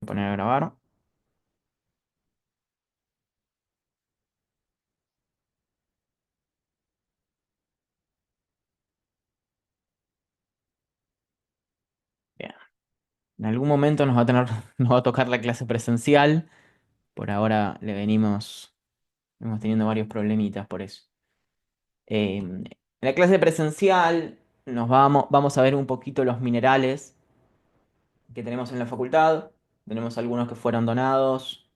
Poner a grabar. Bien. En algún momento nos va a tener, nos va a tocar la clase presencial. Por ahora hemos teniendo varios problemitas por eso. En la clase presencial vamos a ver un poquito los minerales que tenemos en la facultad. Tenemos algunos que fueron donados,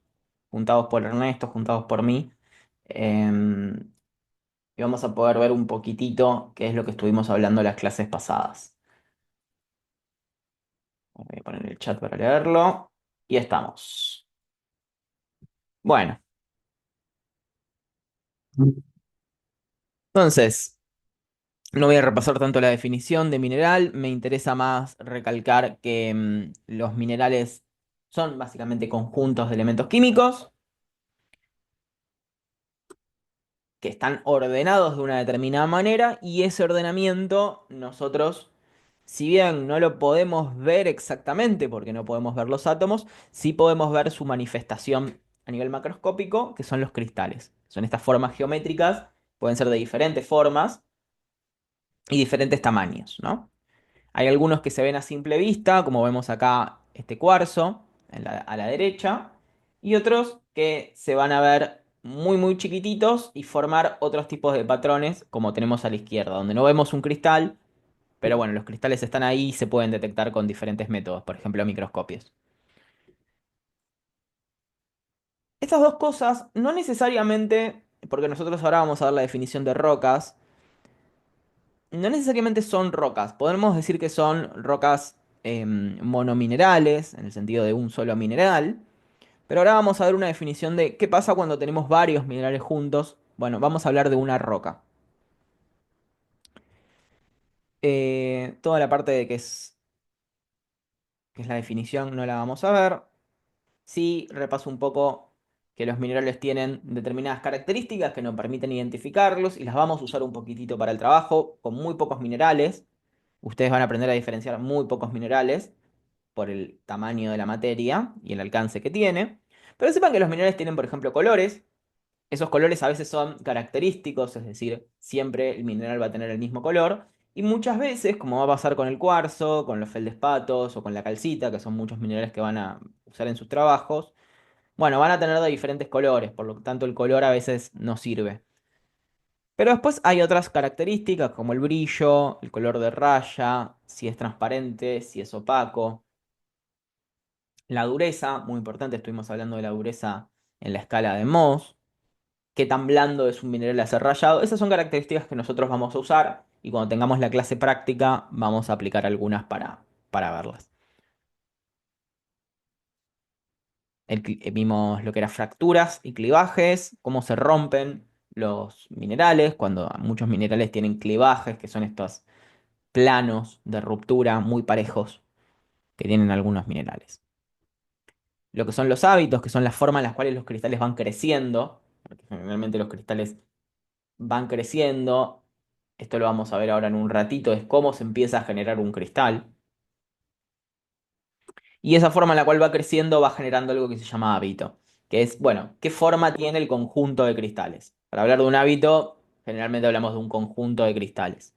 juntados por Ernesto, juntados por mí. Em, y vamos a poder ver un poquitito qué es lo que estuvimos hablando en las clases pasadas. Voy a poner el chat para leerlo. Y estamos. Bueno. Entonces, no voy a repasar tanto la definición de mineral, me interesa más recalcar que los minerales son básicamente conjuntos de elementos químicos que están ordenados de una determinada manera y ese ordenamiento nosotros, si bien no lo podemos ver exactamente porque no podemos ver los átomos, sí podemos ver su manifestación a nivel macroscópico, que son los cristales. Son estas formas geométricas, pueden ser de diferentes formas y diferentes tamaños, ¿no? Hay algunos que se ven a simple vista, como vemos acá este cuarzo a la derecha, y otros que se van a ver muy muy chiquititos y formar otros tipos de patrones, como tenemos a la izquierda, donde no vemos un cristal, pero bueno, los cristales están ahí y se pueden detectar con diferentes métodos, por ejemplo, microscopios. Estas dos cosas no necesariamente, porque nosotros ahora vamos a dar la definición de rocas, no necesariamente son rocas. Podemos decir que son rocas monominerales, en el sentido de un solo mineral. Pero ahora vamos a ver una definición de qué pasa cuando tenemos varios minerales juntos. Bueno, vamos a hablar de una roca. Toda la parte de qué es la definición no la vamos a ver. Sí, repaso un poco que los minerales tienen determinadas características que nos permiten identificarlos y las vamos a usar un poquitito para el trabajo con muy pocos minerales. Ustedes van a aprender a diferenciar muy pocos minerales por el tamaño de la materia y el alcance que tiene. Pero sepan que los minerales tienen, por ejemplo, colores. Esos colores a veces son característicos, es decir, siempre el mineral va a tener el mismo color. Y muchas veces, como va a pasar con el cuarzo, con los feldespatos o con la calcita, que son muchos minerales que van a usar en sus trabajos, bueno, van a tener de diferentes colores, por lo tanto el color a veces no sirve. Pero después hay otras características como el brillo, el color de raya, si es transparente, si es opaco. La dureza, muy importante, estuvimos hablando de la dureza en la escala de Mohs. Qué tan blando es un mineral a ser rayado. Esas son características que nosotros vamos a usar y cuando tengamos la clase práctica vamos a aplicar algunas para verlas. Vimos lo que eran fracturas y clivajes, cómo se rompen los minerales, cuando muchos minerales tienen clivajes, que son estos planos de ruptura muy parejos que tienen algunos minerales. Lo que son los hábitos, que son las formas en las cuales los cristales van creciendo, porque generalmente los cristales van creciendo. Esto lo vamos a ver ahora en un ratito, es cómo se empieza a generar un cristal. Y esa forma en la cual va creciendo va generando algo que se llama hábito, que es, bueno, ¿qué forma tiene el conjunto de cristales? Para hablar de un hábito, generalmente hablamos de un conjunto de cristales.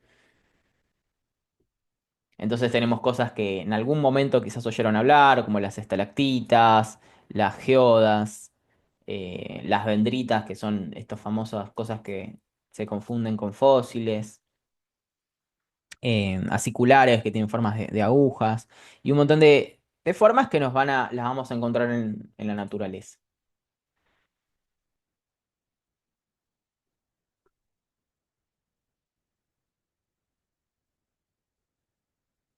Entonces tenemos cosas que en algún momento quizás oyeron hablar, como las estalactitas, las geodas, las dendritas, que son estas famosas cosas que se confunden con fósiles, aciculares que tienen formas de agujas, y un montón de formas que las vamos a encontrar en la naturaleza.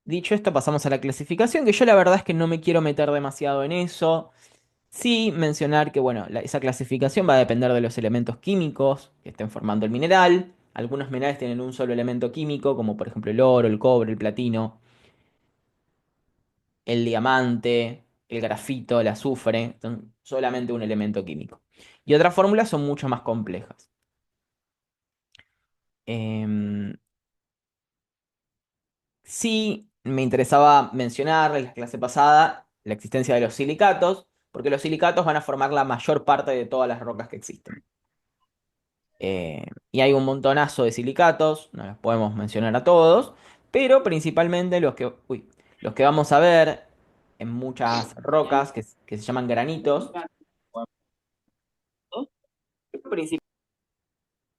Dicho esto, pasamos a la clasificación, que yo la verdad es que no me quiero meter demasiado en eso. Sí mencionar que, bueno, esa clasificación va a depender de los elementos químicos que estén formando el mineral. Algunos minerales tienen un solo elemento químico, como por ejemplo el oro, el cobre, el platino, el diamante, el grafito, el azufre, son solamente un elemento químico. Y otras fórmulas son mucho más complejas. Em, sí, me interesaba mencionar en la clase pasada la existencia de los silicatos, porque los silicatos van a formar la mayor parte de todas las rocas que existen. Y hay un montonazo de silicatos, no los podemos mencionar a todos, pero principalmente los que vamos a ver en muchas rocas que se llaman granitos,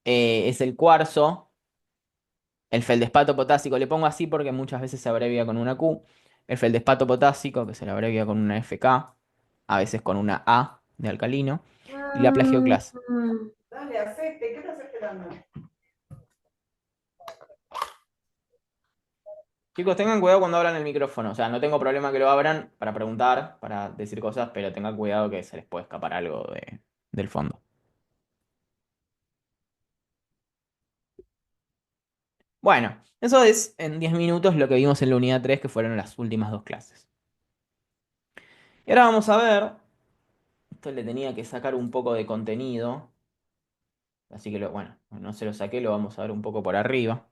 es el cuarzo, el feldespato potásico. Le pongo así porque muchas veces se abrevia con una Q. El feldespato potásico, que se le abrevia con una FK, a veces con una A de alcalino, y la plagioclasa. Dale, acepte, ¿qué estás esperando? Chicos, tengan cuidado cuando hablan el micrófono. O sea, no tengo problema que lo abran para preguntar, para decir cosas, pero tengan cuidado que se les puede escapar algo del fondo. Bueno, eso es en 10 minutos lo que vimos en la unidad 3, que fueron las últimas dos clases. Y ahora vamos a ver, esto le tenía que sacar un poco de contenido, así que bueno, no se lo saqué, lo vamos a ver un poco por arriba.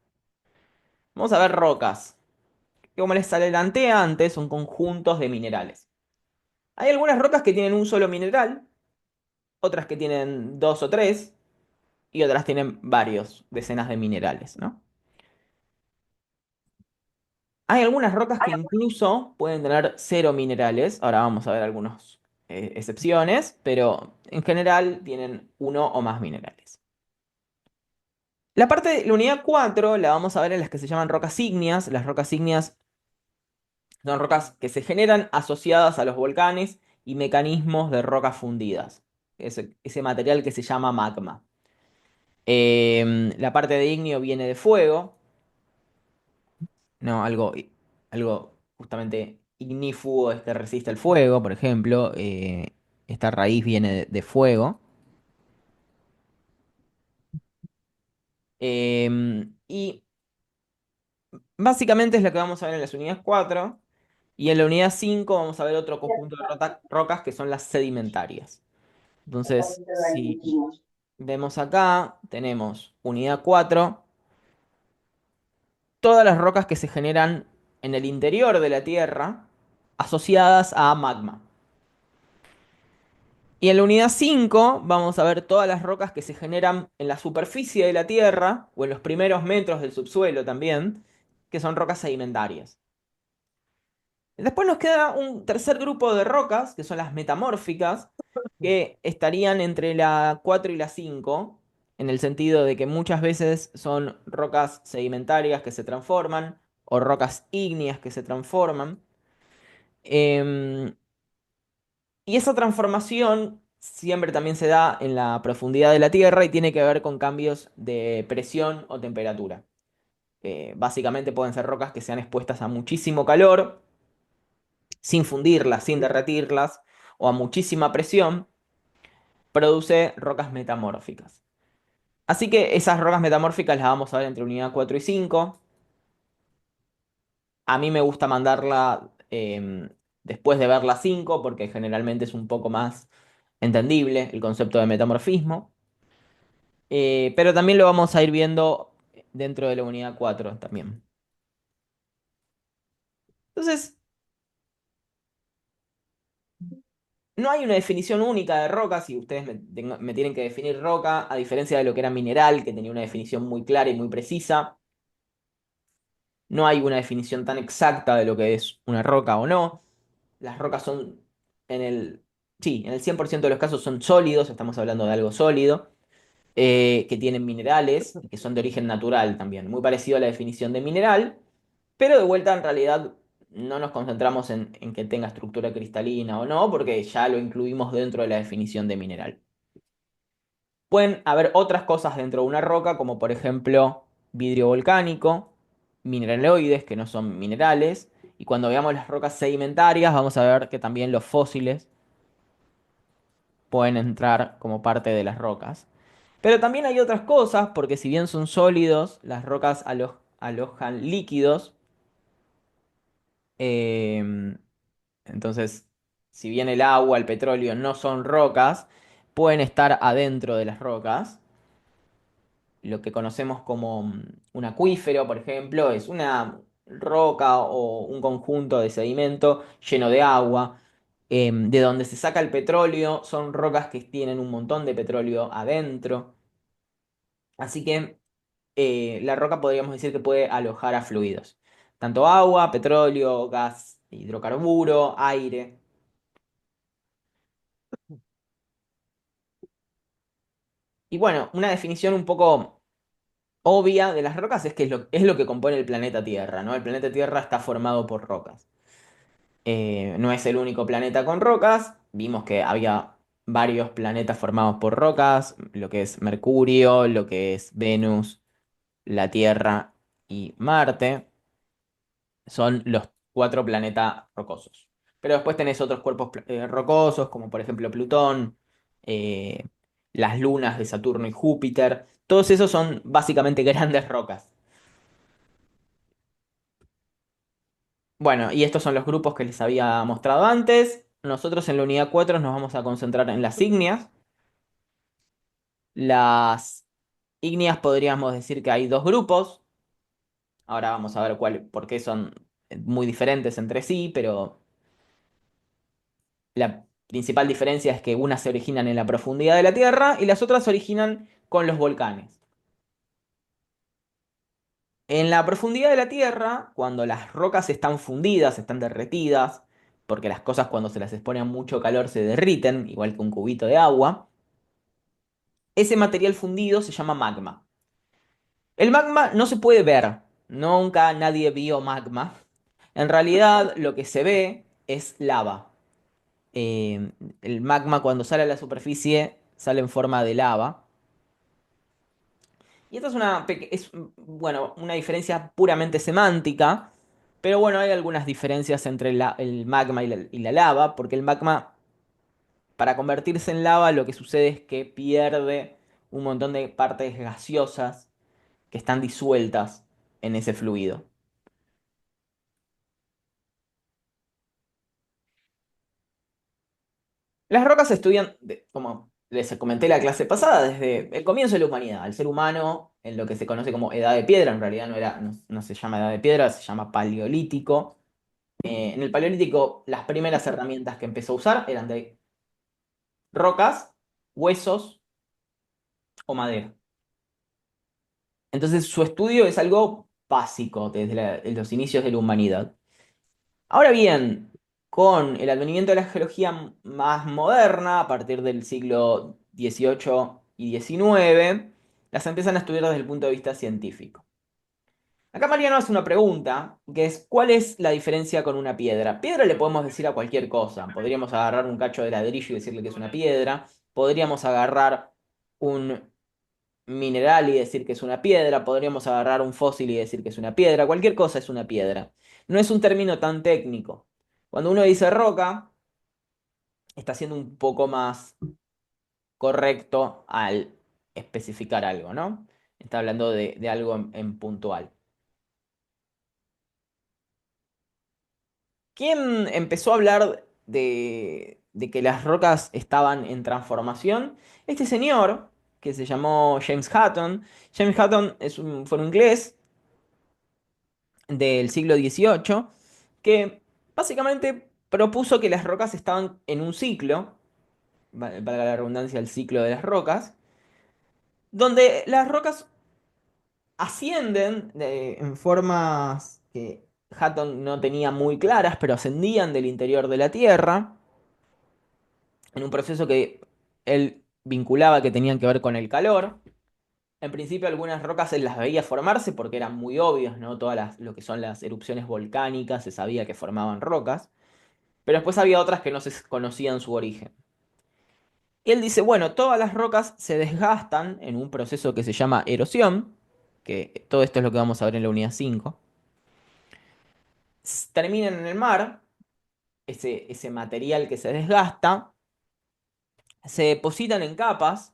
Vamos a ver rocas, que como les adelanté antes, son conjuntos de minerales. Hay algunas rocas que tienen un solo mineral, otras que tienen dos o tres, y otras tienen varios, decenas de minerales, ¿no? Hay algunas rocas que incluso pueden tener cero minerales. Ahora vamos a ver algunas excepciones, pero en general tienen uno o más minerales. La parte de la unidad 4 la vamos a ver en las que se llaman rocas ígneas. Las rocas ígneas son rocas que se generan asociadas a los volcanes y mecanismos de rocas fundidas. Ese material que se llama magma. La parte de ígneo viene de fuego. No, algo justamente ignífugo es que resiste el fuego, por ejemplo. Esta raíz viene de fuego. Y básicamente es lo que vamos a ver en las unidades 4. Y en la unidad 5 vamos a ver otro conjunto de rocas que son las sedimentarias. Entonces, si vemos acá, tenemos unidad 4, todas las rocas que se generan en el interior de la Tierra asociadas a magma. Y en la unidad 5 vamos a ver todas las rocas que se generan en la superficie de la Tierra o en los primeros metros del subsuelo también, que son rocas sedimentarias. Después nos queda un tercer grupo de rocas, que son las metamórficas, que estarían entre la 4 y la 5, en el sentido de que muchas veces son rocas sedimentarias que se transforman o rocas ígneas que se transforman. Em, Y esa transformación siempre también se da en la profundidad de la Tierra y tiene que ver con cambios de presión o temperatura. Básicamente pueden ser rocas que sean expuestas a muchísimo calor, sin fundirlas, sin derretirlas, o a muchísima presión, produce rocas metamórficas. Así que esas rocas metamórficas las vamos a ver entre unidad 4 y 5. A mí me gusta mandarla después de ver la 5 porque generalmente es un poco más entendible el concepto de metamorfismo. Pero también lo vamos a ir viendo dentro de la unidad 4 también. Entonces, no hay una definición única de roca. Si ustedes me tienen que definir roca, a diferencia de lo que era mineral, que tenía una definición muy clara y muy precisa, no hay una definición tan exacta de lo que es una roca o no. Las rocas son, en el, sí, en el 100% de los casos son sólidos, estamos hablando de algo sólido, que tienen minerales y que son de origen natural también. Muy parecido a la definición de mineral. Pero de vuelta, en realidad, no nos concentramos en que tenga estructura cristalina o no, porque ya lo incluimos dentro de la definición de mineral. Pueden haber otras cosas dentro de una roca, como por ejemplo vidrio volcánico, mineraloides, que no son minerales, y cuando veamos las rocas sedimentarias, vamos a ver que también los fósiles pueden entrar como parte de las rocas. Pero también hay otras cosas, porque si bien son sólidos, las rocas alojan líquidos. em, Entonces, si bien el agua, el petróleo no son rocas, pueden estar adentro de las rocas. Lo que conocemos como un acuífero, por ejemplo, es una roca o un conjunto de sedimento lleno de agua. De donde se saca el petróleo, son rocas que tienen un montón de petróleo adentro. Así que la roca podríamos decir que puede alojar a fluidos. Tanto agua, petróleo, gas, hidrocarburo, aire. Y bueno, una definición un poco obvia de las rocas es que es lo que compone el planeta Tierra, ¿no? El planeta Tierra está formado por rocas. No es el único planeta con rocas. Vimos que había varios planetas formados por rocas, lo que es Mercurio, lo que es Venus, la Tierra y Marte. Son los cuatro planetas rocosos. Pero después tenés otros cuerpos rocosos, como por ejemplo Plutón, eh, las lunas de Saturno y Júpiter. Todos esos son básicamente grandes rocas. Bueno, y estos son los grupos que les había mostrado antes. Nosotros en la unidad 4 nos vamos a concentrar en las ígneas. Las ígneas podríamos decir que hay dos grupos. Ahora vamos a ver por qué son muy diferentes entre sí, pero la principal diferencia es que unas se originan en la profundidad de la Tierra y las otras se originan con los volcanes. En la profundidad de la Tierra, cuando las rocas están fundidas, están derretidas, porque las cosas cuando se las expone a mucho calor se derriten, igual que un cubito de agua, ese material fundido se llama magma. El magma no se puede ver, nunca nadie vio magma. En realidad lo que se ve es lava. El magma cuando sale a la superficie sale en forma de lava. Y esta es bueno, una diferencia puramente semántica, pero bueno, hay algunas diferencias entre el magma y la lava, porque el magma, para convertirse en lava, lo que sucede es que pierde un montón de partes gaseosas que están disueltas en ese fluido. Las rocas se estudian, como les comenté la clase pasada, desde el comienzo de la humanidad. El ser humano, en lo que se conoce como edad de piedra, en realidad no se llama edad de piedra, se llama paleolítico. En el Paleolítico, las primeras herramientas que empezó a usar eran de rocas, huesos o madera. Entonces, su estudio es algo básico desde los inicios de la humanidad. Ahora bien, con el advenimiento de la geología más moderna, a partir del siglo XVIII y XIX, las empiezan a estudiar desde el punto de vista científico. Acá Mariano hace una pregunta, que es, ¿cuál es la diferencia con una piedra? Piedra le podemos decir a cualquier cosa. Podríamos agarrar un cacho de ladrillo y decirle que es una piedra. Podríamos agarrar un mineral y decir que es una piedra. Podríamos agarrar un fósil y decir que es una piedra. Cualquier cosa es una piedra. No es un término tan técnico. Cuando uno dice roca, está siendo un poco más correcto al especificar algo, ¿no? Está hablando de algo en puntual. ¿Quién empezó a hablar de que las rocas estaban en transformación? Este señor, que se llamó James Hutton. James Hutton fue un inglés del siglo XVIII que básicamente propuso que las rocas estaban en un ciclo, valga la redundancia, el ciclo de las rocas, donde las rocas ascienden en formas que Hutton no tenía muy claras, pero ascendían del interior de la Tierra en un proceso que él vinculaba que tenían que ver con el calor. En principio algunas rocas él las veía formarse porque eran muy obvios, ¿no? Lo que son las erupciones volcánicas, se sabía que formaban rocas, pero después había otras que no se conocían su origen. Y él dice, bueno, todas las rocas se desgastan en un proceso que se llama erosión, que todo esto es lo que vamos a ver en la unidad 5. Terminan en el mar, ese material que se desgasta, se depositan en capas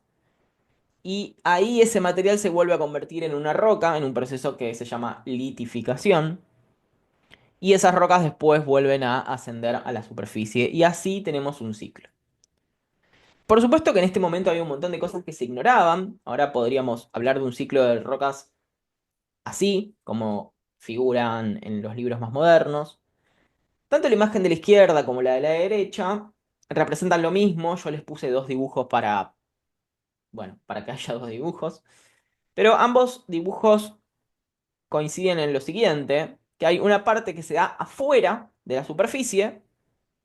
y ahí ese material se vuelve a convertir en una roca, en un proceso que se llama litificación. Y esas rocas después vuelven a ascender a la superficie. Y así tenemos un ciclo. Por supuesto que en este momento había un montón de cosas que se ignoraban. Ahora podríamos hablar de un ciclo de rocas así, como figuran en los libros más modernos. Tanto la imagen de la izquierda como la de la derecha representan lo mismo. Yo les puse dos dibujos para, bueno, para que haya dos dibujos. Pero ambos dibujos coinciden en lo siguiente, que hay una parte que se da afuera de la superficie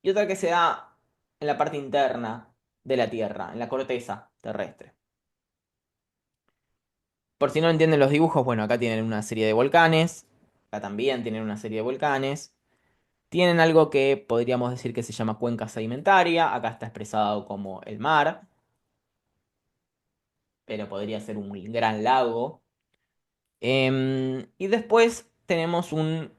y otra que se da en la parte interna de la Tierra, en la corteza terrestre. Por si no entienden los dibujos, bueno, acá tienen una serie de volcanes, acá también tienen una serie de volcanes. Tienen algo que podríamos decir que se llama cuenca sedimentaria, acá está expresado como el mar, pero podría ser un gran lago. Y después tenemos en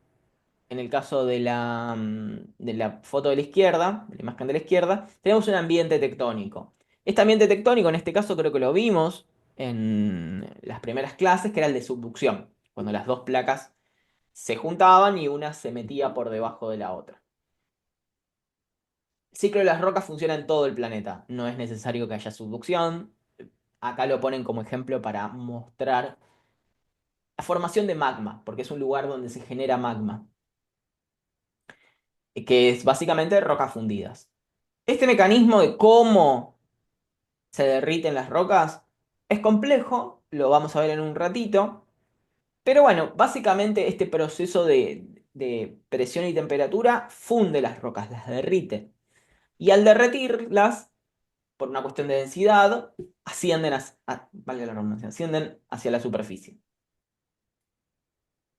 el caso de la foto de la izquierda, de la imagen de la izquierda, tenemos un ambiente tectónico. Este ambiente tectónico, en este caso creo que lo vimos en las primeras clases, que era el de subducción, cuando las dos placas se juntaban y una se metía por debajo de la otra. El ciclo de las rocas funciona en todo el planeta, no es necesario que haya subducción. Acá lo ponen como ejemplo para mostrar la formación de magma, porque es un lugar donde se genera magma, que es básicamente rocas fundidas. Este mecanismo de cómo se derriten las rocas es complejo, lo vamos a ver en un ratito, pero bueno, básicamente este proceso de presión y temperatura funde las rocas, las derrite. Y al derretirlas, por una cuestión de densidad, ascienden, valga la redundancia, ascienden hacia la superficie.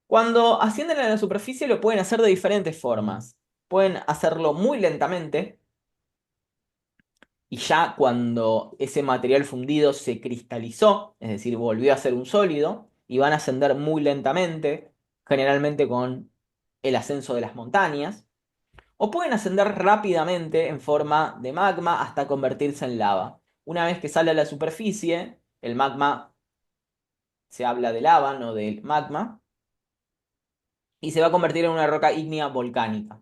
Cuando ascienden a la superficie lo pueden hacer de diferentes formas. Pueden hacerlo muy lentamente, y ya cuando ese material fundido se cristalizó, es decir, volvió a ser un sólido, y van a ascender muy lentamente, generalmente con el ascenso de las montañas, o pueden ascender rápidamente en forma de magma hasta convertirse en lava. Una vez que sale a la superficie, el magma, se habla de lava, no del magma, y se va a convertir en una roca ígnea volcánica.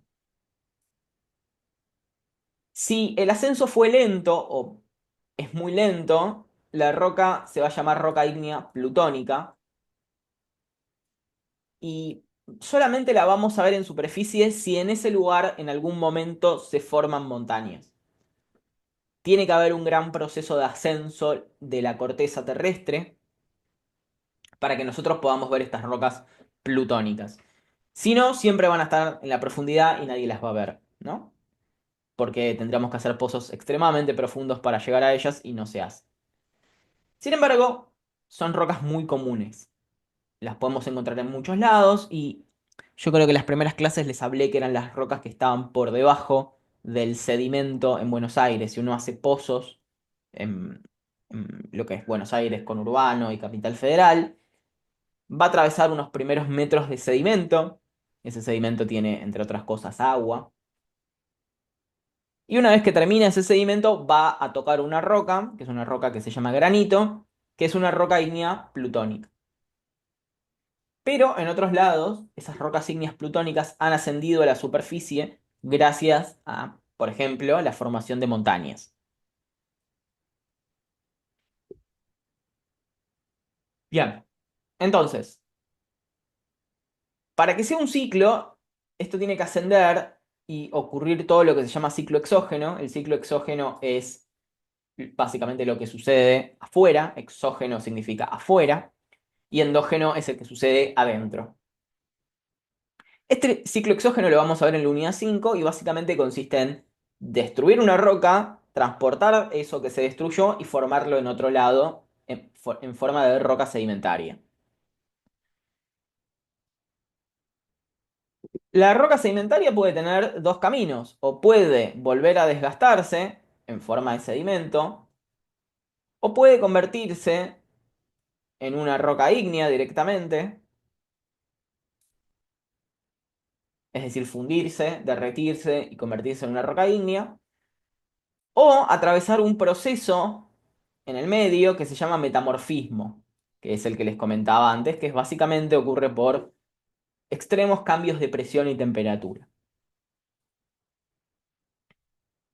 Si el ascenso fue lento o es muy lento, la roca se va a llamar roca ígnea plutónica y solamente la vamos a ver en superficie si en ese lugar en algún momento se forman montañas. Tiene que haber un gran proceso de ascenso de la corteza terrestre para que nosotros podamos ver estas rocas plutónicas. Si no, siempre van a estar en la profundidad y nadie las va a ver, ¿no? Porque tendríamos que hacer pozos extremadamente profundos para llegar a ellas y no se hace. Sin embargo, son rocas muy comunes. Las podemos encontrar en muchos lados y yo creo que en las primeras clases les hablé que eran las rocas que estaban por debajo del sedimento en Buenos Aires. Si uno hace pozos en lo que es Buenos Aires, conurbano y Capital Federal, va a atravesar unos primeros metros de sedimento. Ese sedimento tiene, entre otras cosas, agua. Y una vez que termina ese sedimento, va a tocar una roca, que es una roca que se llama granito, que es una roca ígnea plutónica. Pero en otros lados, esas rocas ígneas plutónicas han ascendido a la superficie gracias a, por ejemplo, la formación de montañas. Bien, entonces, para que sea un ciclo, esto tiene que ascender y ocurrir todo lo que se llama ciclo exógeno. El ciclo exógeno es básicamente lo que sucede afuera, exógeno significa afuera, y endógeno es el que sucede adentro. Este ciclo exógeno lo vamos a ver en la unidad 5 y básicamente consiste en destruir una roca, transportar eso que se destruyó y formarlo en otro lado en forma de roca sedimentaria. La roca sedimentaria puede tener dos caminos, o puede volver a desgastarse en forma de sedimento, o puede convertirse en una roca ígnea directamente, es decir, fundirse, derretirse y convertirse en una roca ígnea, o atravesar un proceso en el medio que se llama metamorfismo, que es el que les comentaba antes, que es básicamente ocurre por extremos cambios de presión y temperatura.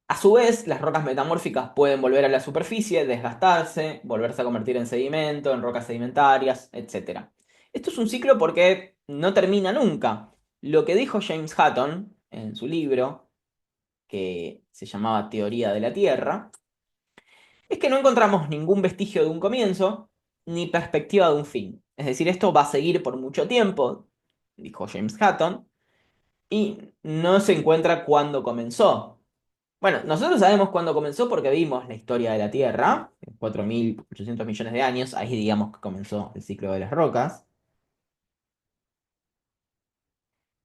A su vez, las rocas metamórficas pueden volver a la superficie, desgastarse, volverse a convertir en sedimento, en rocas sedimentarias, etc. Esto es un ciclo porque no termina nunca. Lo que dijo James Hutton en su libro, que se llamaba Teoría de la Tierra, es que no encontramos ningún vestigio de un comienzo ni perspectiva de un fin. Es decir, esto va a seguir por mucho tiempo, dijo James Hutton, y no se encuentra cuándo comenzó. Bueno, nosotros sabemos cuándo comenzó porque vimos la historia de la Tierra, 4.800 millones de años, ahí digamos que comenzó el ciclo de las rocas,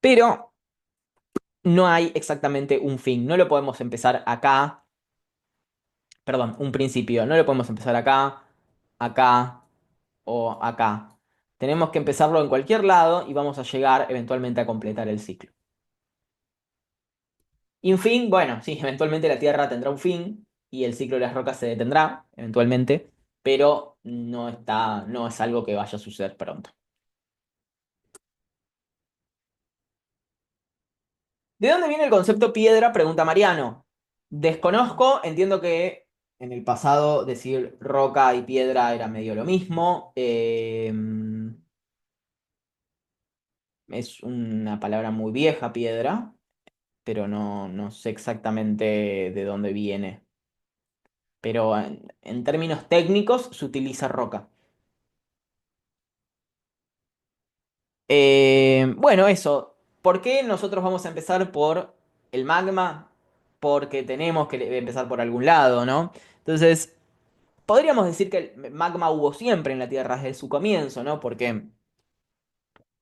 pero no hay exactamente un fin, no lo podemos empezar acá, perdón, un principio, no lo podemos empezar acá, acá o acá. Tenemos que empezarlo en cualquier lado y vamos a llegar eventualmente a completar el ciclo. Y un fin, bueno, sí, eventualmente la Tierra tendrá un fin y el ciclo de las rocas se detendrá, eventualmente, pero no es algo que vaya a suceder pronto. ¿De dónde viene el concepto piedra? Pregunta Mariano. Desconozco, entiendo que en el pasado decir roca y piedra era medio lo mismo. Es una palabra muy vieja, piedra, pero no sé exactamente de dónde viene. Pero en términos técnicos se utiliza roca. Bueno, eso. ¿Por qué nosotros vamos a empezar por el magma? Porque tenemos que empezar por algún lado, ¿no? Entonces, podríamos decir que el magma hubo siempre en la Tierra desde su comienzo, ¿no? Porque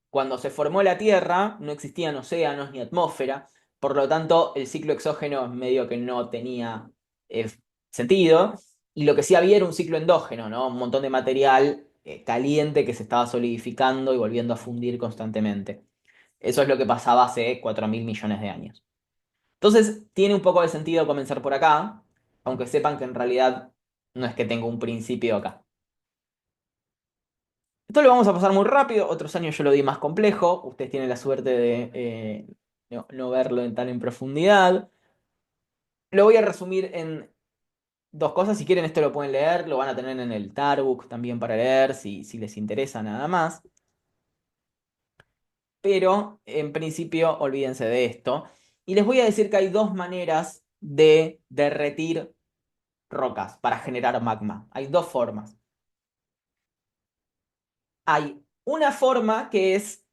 cuando se formó la Tierra no existían océanos ni atmósfera, por lo tanto el ciclo exógeno medio que no tenía eh, sentido, y lo que sí había era un ciclo endógeno, ¿no? Un montón de material caliente que se estaba solidificando y volviendo a fundir constantemente. Eso es lo que pasaba hace 4.000 millones de años. Entonces tiene un poco de sentido comenzar por acá, aunque sepan que en realidad no es que tenga un principio acá. Esto lo vamos a pasar muy rápido, otros años yo lo di más complejo, ustedes tienen la suerte de no verlo tan en profundidad. Lo voy a resumir en dos cosas, si quieren esto lo pueden leer, lo van a tener en el Tarbook también para leer, si les interesa nada más, pero en principio olvídense de esto. Y les voy a decir que hay dos maneras de derretir rocas para generar magma. Hay dos formas. Hay una forma que es,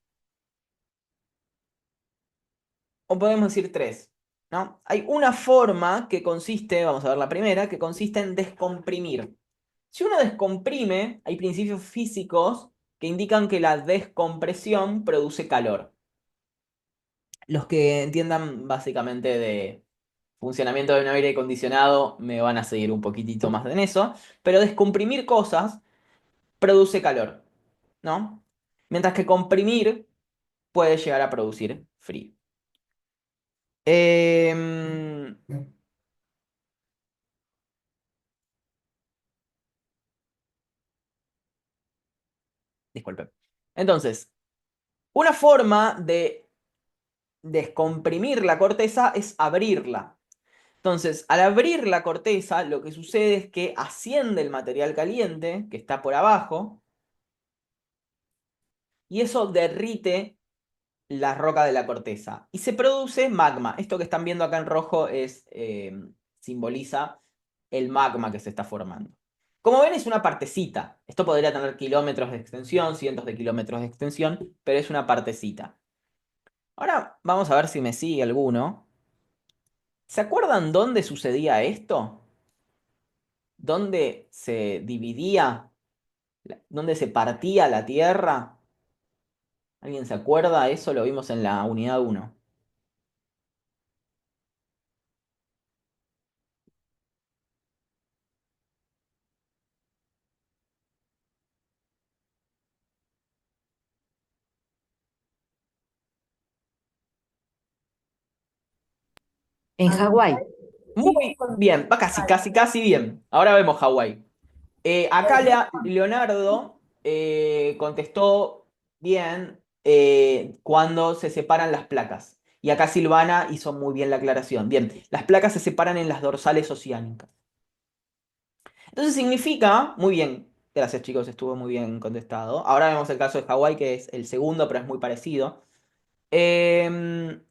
o podemos decir tres, ¿no? Hay una forma que consiste, vamos a ver la primera, que consiste en descomprimir. Si uno descomprime, hay principios físicos que indican que la descompresión produce calor. Los que entiendan básicamente de funcionamiento de un aire acondicionado me van a seguir un poquitito más en eso, pero descomprimir cosas produce calor, ¿no? Mientras que comprimir puede llegar a producir frío. Em, Disculpe. Entonces, una forma de descomprimir la corteza es abrirla. Entonces, al abrir la corteza, lo que sucede es que asciende el material caliente que está por abajo y eso derrite la roca de la corteza y se produce magma. Esto que están viendo acá en rojo simboliza el magma que se está formando. Como ven, es una partecita. Esto podría tener kilómetros de extensión, cientos de kilómetros de extensión, pero es una partecita. Ahora vamos a ver si me sigue alguno. ¿Se acuerdan dónde sucedía esto? ¿Dónde se dividía? ¿Dónde se partía la Tierra? ¿Alguien se acuerda? Eso lo vimos en la unidad uno. En Hawái. Sí, Muy bien, va casi, casi, casi bien. Ahora vemos Hawái. Acá Leonardo contestó bien cuando se separan las placas. Y acá Silvana hizo muy bien la aclaración. Bien, las placas se separan en las dorsales oceánicas. Entonces significa, muy bien, gracias chicos, estuvo muy bien contestado. Ahora vemos el caso de Hawái, que es el segundo, pero es muy parecido. Em,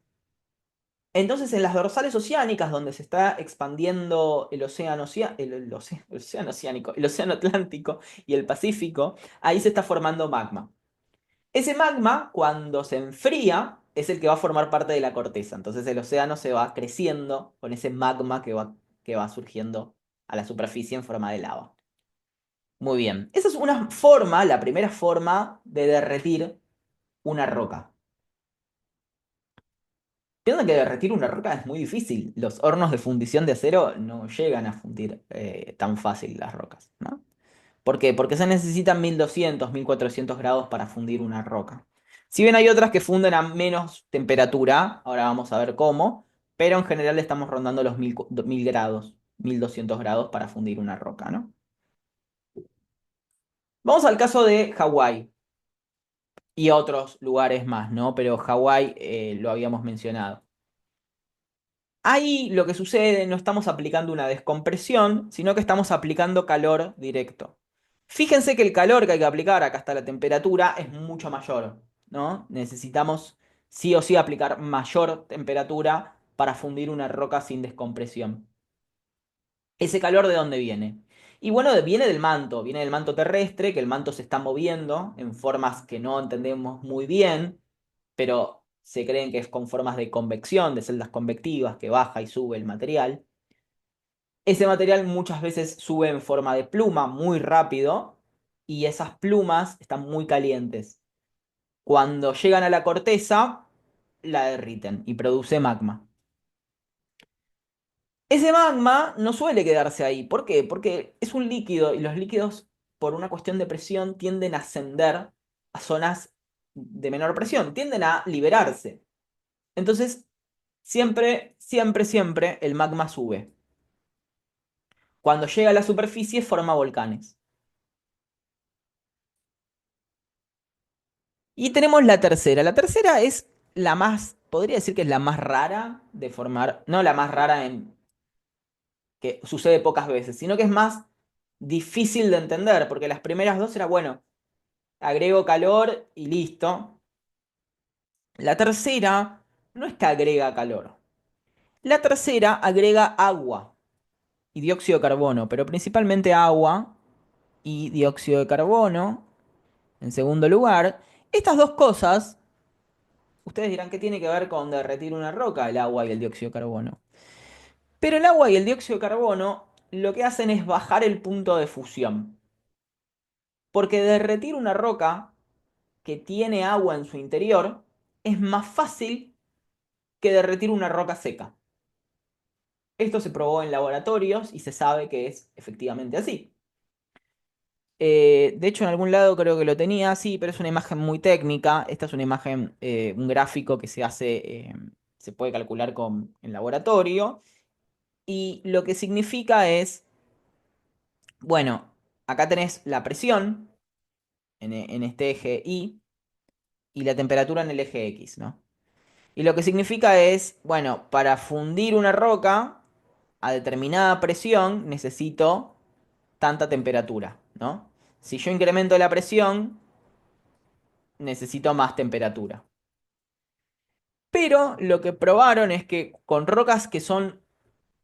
Entonces, en las dorsales oceánicas, donde se está expandiendo el océano, el océano oceánico, el océano Atlántico y el Pacífico, ahí se está formando magma. Ese magma, cuando se enfría, es el que va a formar parte de la corteza. Entonces, el océano se va creciendo con ese magma que va surgiendo a la superficie en forma de lava. Muy bien. Esa es una forma, la primera forma de derretir una roca. Piensan que derretir una roca es muy difícil. Los hornos de fundición de acero no llegan a fundir tan fácil las rocas, ¿no? ¿Por qué? Porque se necesitan 1200, 1400 grados para fundir una roca. Si bien hay otras que funden a menos temperatura, ahora vamos a ver cómo, pero en general estamos rondando los 1000 grados, 1200 grados para fundir una roca, ¿no? Vamos al caso de Hawái y otros lugares más, ¿no? Pero Hawái lo habíamos mencionado. Ahí lo que sucede, no estamos aplicando una descompresión, sino que estamos aplicando calor directo. Fíjense que el calor que hay que aplicar, acá está la temperatura, es mucho mayor, ¿no? Necesitamos sí o sí aplicar mayor temperatura para fundir una roca sin descompresión. ¿Ese calor de dónde viene? Y bueno, viene del manto terrestre, que el manto se está moviendo en formas que no entendemos muy bien, pero se creen que es con formas de convección, de celdas convectivas, que baja y sube el material. Ese material muchas veces sube en forma de pluma muy rápido y esas plumas están muy calientes. Cuando llegan a la corteza, la derriten y produce magma. Ese magma no suele quedarse ahí. ¿Por qué? Porque es un líquido y los líquidos, por una cuestión de presión, tienden a ascender a zonas de menor presión, tienden a liberarse. Entonces, siempre, siempre, siempre el magma sube. Cuando llega a la superficie forma volcanes. Y tenemos la tercera. La tercera es la más, podría decir que es la más rara de formar, no la más rara en que sucede pocas veces, sino que es más difícil de entender, porque las primeras dos era, bueno, agrego calor y listo. La tercera no es que agrega calor. La tercera agrega agua y dióxido de carbono, pero principalmente agua y dióxido de carbono. En segundo lugar, estas dos cosas, ustedes dirán que tiene que ver con derretir una roca, el agua y el dióxido de carbono. Pero el agua y el dióxido de carbono lo que hacen es bajar el punto de fusión. Porque derretir una roca que tiene agua en su interior es más fácil que derretir una roca seca. Esto se probó en laboratorios y se sabe que es efectivamente así. De hecho, en algún lado creo que lo tenía así, pero es una imagen muy técnica. Esta es una imagen, un gráfico que se hace, se puede calcular en laboratorio. Y lo que significa es, bueno, acá tenés la presión en este eje y la temperatura en el eje X, ¿no? Y lo que significa es, bueno, para fundir una roca a determinada presión necesito tanta temperatura, ¿no? Si yo incremento la presión, necesito más temperatura. Pero lo que probaron es que con rocas que son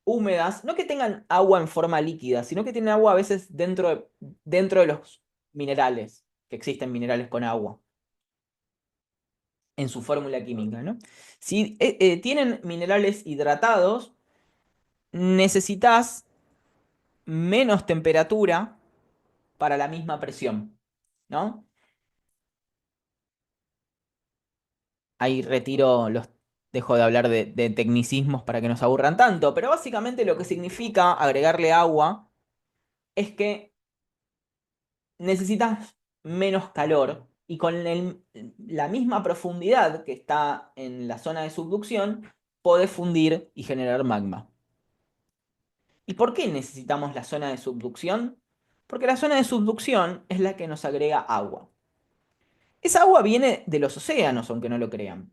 húmedas, no que tengan agua en forma líquida, sino que tienen agua a veces dentro de los minerales, que existen minerales con agua en su fórmula química, ¿no? Si tienen minerales hidratados, necesitas menos temperatura para la misma presión, ¿no? Ahí dejo de hablar de tecnicismos para que no se aburran tanto, pero básicamente lo que significa agregarle agua es que necesitas menos calor y con la misma profundidad que está en la zona de subducción, podés fundir y generar magma. ¿Y por qué necesitamos la zona de subducción? Porque la zona de subducción es la que nos agrega agua. Esa agua viene de los océanos, aunque no lo crean.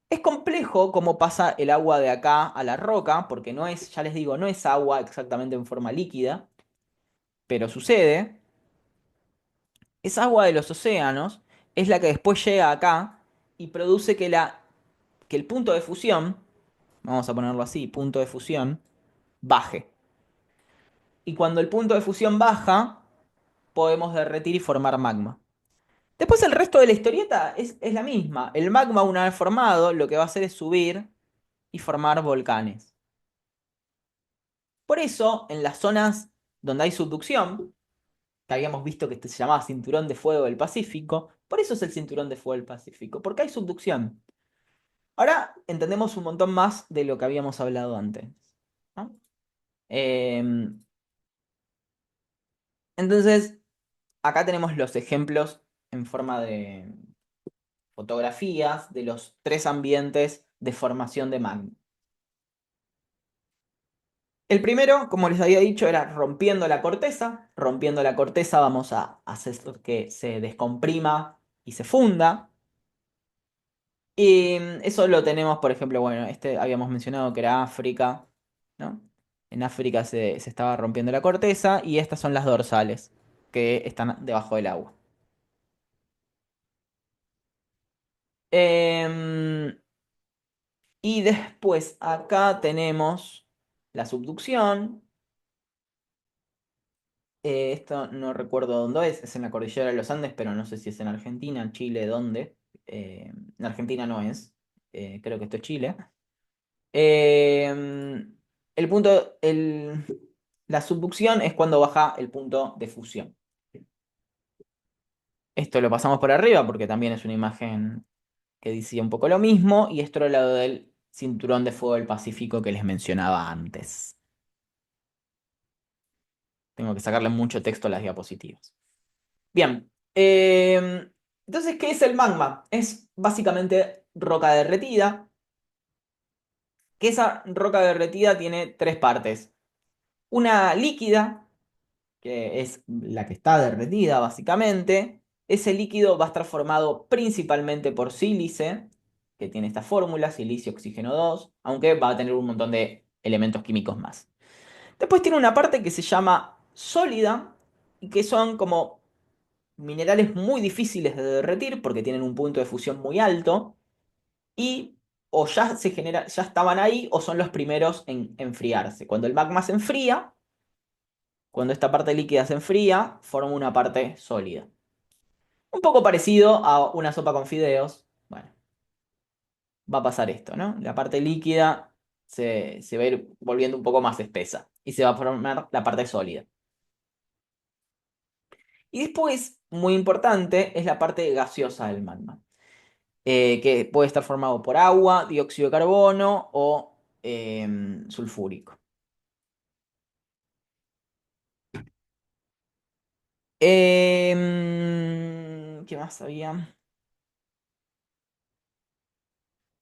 Es complejo cómo pasa el agua de acá a la roca, porque no es, ya les digo, no es agua exactamente en forma líquida, pero sucede. Esa agua de los océanos es la que después llega acá y produce que el punto de fusión vamos a ponerlo así, punto de fusión, baje. Y cuando el punto de fusión baja, podemos derretir y formar magma. Después el resto de la historieta es la misma. El magma, una vez formado, lo que va a hacer es subir y formar volcanes. Por eso, en las zonas donde hay subducción, que habíamos visto que se llamaba Cinturón de Fuego del Pacífico, por eso es el Cinturón de Fuego del Pacífico, porque hay subducción. Ahora entendemos un montón más de lo que habíamos hablado antes, ¿no? Entonces, acá tenemos los ejemplos en forma de fotografías de los tres ambientes de formación de magma. El primero, como les había dicho, era rompiendo la corteza. Rompiendo la corteza vamos a hacer que se descomprima y se funda. Y eso lo tenemos, por ejemplo, bueno, este habíamos mencionado que era África, ¿no? En África se estaba rompiendo la corteza y estas son las dorsales que están debajo del agua. Em, y después acá tenemos la subducción. Esto no recuerdo dónde es en la cordillera de los Andes, pero no sé si es en Argentina, en Chile, dónde. En Argentina no es, creo que esto es Chile. Eh, el punto, la subducción es cuando baja el punto de fusión. Esto lo pasamos por arriba porque también es una imagen que decía un poco lo mismo, y esto era lo del cinturón de fuego del Pacífico que les mencionaba antes. Tengo que sacarle mucho texto a las diapositivas. Bien, entonces, ¿qué es el magma? Es básicamente roca derretida, que esa roca derretida tiene tres partes. Una líquida, que es la que está derretida básicamente. Ese líquido va a estar formado principalmente por sílice, que tiene esta fórmula, silicio, oxígeno 2, aunque va a tener un montón de elementos químicos más. Después tiene una parte que se llama sólida, y que son como minerales muy difíciles de derretir porque tienen un punto de fusión muy alto y o ya se genera, ya estaban ahí o son los primeros en enfriarse. Cuando el magma se enfría, cuando esta parte líquida se enfría, forma una parte sólida. Un poco parecido a una sopa con fideos. Bueno, va a pasar esto, ¿no? La parte líquida se va a ir volviendo un poco más espesa y se va a formar la parte sólida. Y después, muy importante, es la parte gaseosa del magma. Que puede estar formado por agua, dióxido de carbono o sulfúrico. ¿Qué más había?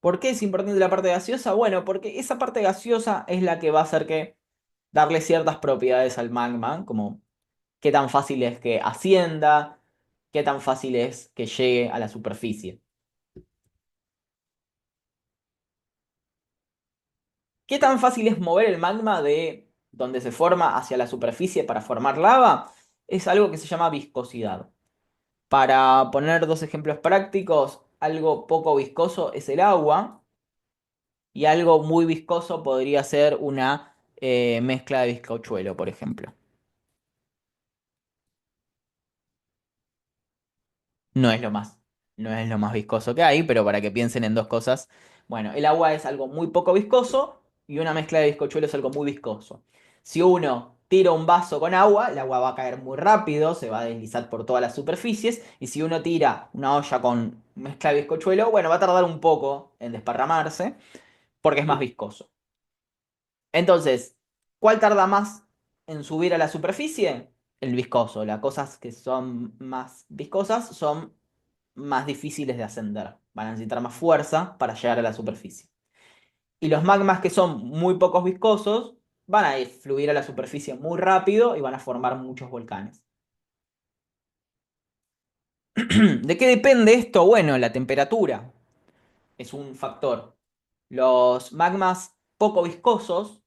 ¿Por qué es importante la parte gaseosa? Bueno, porque esa parte gaseosa es la que va a hacer que darle ciertas propiedades al magma, como qué tan fácil es que ascienda, qué tan fácil es que llegue a la superficie. ¿Qué tan fácil es mover el magma de donde se forma hacia la superficie para formar lava? Es algo que se llama viscosidad. Para poner dos ejemplos prácticos, algo poco viscoso es el agua y algo muy viscoso podría ser una mezcla de bizcochuelo, por ejemplo. No es lo más, no es lo más viscoso que hay, pero para que piensen en dos cosas. Bueno, el agua es algo muy poco viscoso y una mezcla de bizcochuelo es algo muy viscoso. Si uno tira un vaso con agua, el agua va a caer muy rápido, se va a deslizar por todas las superficies. Y si uno tira una olla con mezcla de bizcochuelo, bueno, va a tardar un poco en desparramarse porque es más viscoso. Entonces, ¿cuál tarda más en subir a la superficie? El viscoso. Las cosas que son más viscosas son más difíciles de ascender. Van a necesitar más fuerza para llegar a la superficie. Y los magmas que son muy pocos viscosos van a fluir a la superficie muy rápido y van a formar muchos volcanes. ¿De qué depende esto? Bueno, la temperatura es un factor. Los magmas poco viscosos,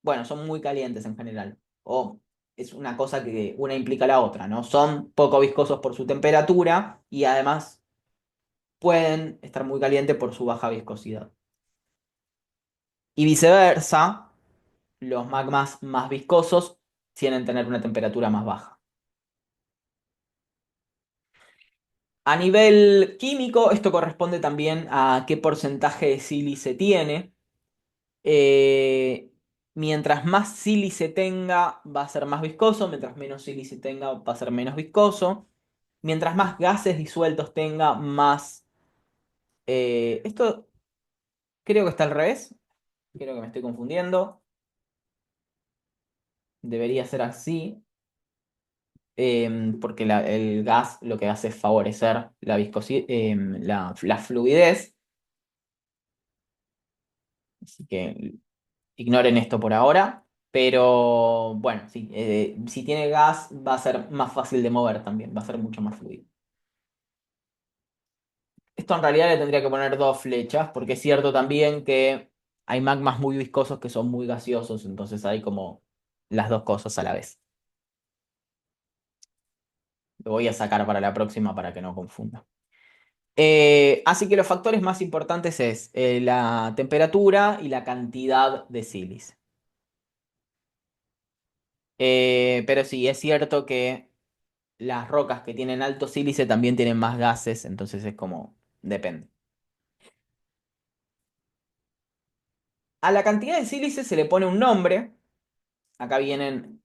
bueno, son muy calientes en general. O es una cosa que una implica la otra, ¿no? Son poco viscosos por su temperatura y además pueden estar muy calientes por su baja viscosidad. Y viceversa, los magmas más viscosos tienen que tener una temperatura más baja. A nivel químico, esto corresponde también a qué porcentaje de sílice tiene. Eh, Mientras más sílice tenga, va a ser más viscoso. Mientras menos sílice tenga, va a ser menos viscoso. Mientras más gases disueltos tenga, más... esto creo que está al revés. Creo que me estoy confundiendo. Debería ser así. Porque el gas lo que hace es favorecer la la fluidez. Así que ignoren esto por ahora. Pero bueno, sí, si tiene gas va a ser más fácil de mover también, va a ser mucho más fluido. Esto en realidad le tendría que poner dos flechas, porque es cierto también que hay magmas muy viscosos que son muy gaseosos, entonces hay como las dos cosas a la vez. Lo voy a sacar para la próxima para que no confunda. Así que los factores más importantes es la temperatura y la cantidad de sílice. Pero sí, es cierto que las rocas que tienen alto sílice también tienen más gases, entonces es como, depende. A la cantidad de sílice se le pone un nombre. Acá vienen,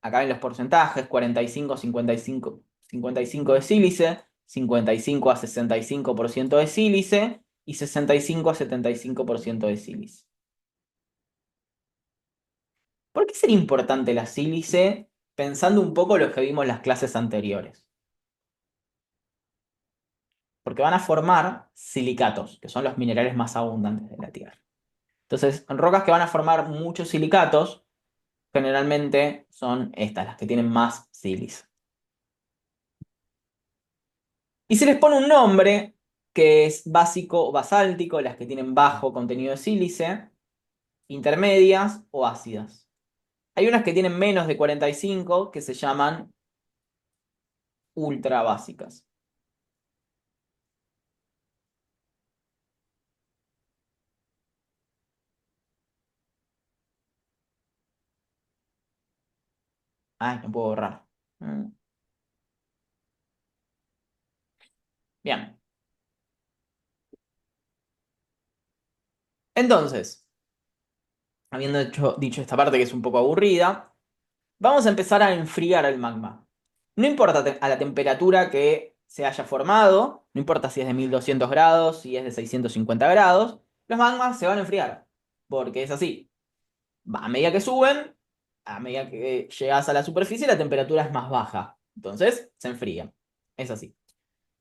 acá ven los porcentajes: 45, 55, 55 de sílice, 55 a 65% de sílice y 65 a 75% de sílice. ¿Por qué sería importante la sílice? Pensando un poco lo que vimos en las clases anteriores. Porque van a formar silicatos, que son los minerales más abundantes de la Tierra. Entonces, rocas que van a formar muchos silicatos, generalmente son estas, las que tienen más sílice. Y se les pone un nombre que es básico o basáltico, las que tienen bajo contenido de sílice, intermedias o ácidas. Hay unas que tienen menos de 45 que se llaman ultra básicas. Ay, no puedo borrar. Mm, Bien. Entonces, habiendo dicho esta parte que es un poco aburrida, vamos a empezar a enfriar el magma. No importa a la temperatura que se haya formado, no importa si es de 1200 grados, si es de 650 grados, los magmas se van a enfriar, porque es así. A medida que suben, a medida que llegas a la superficie, la temperatura es más baja. Entonces, se enfrían. Es así.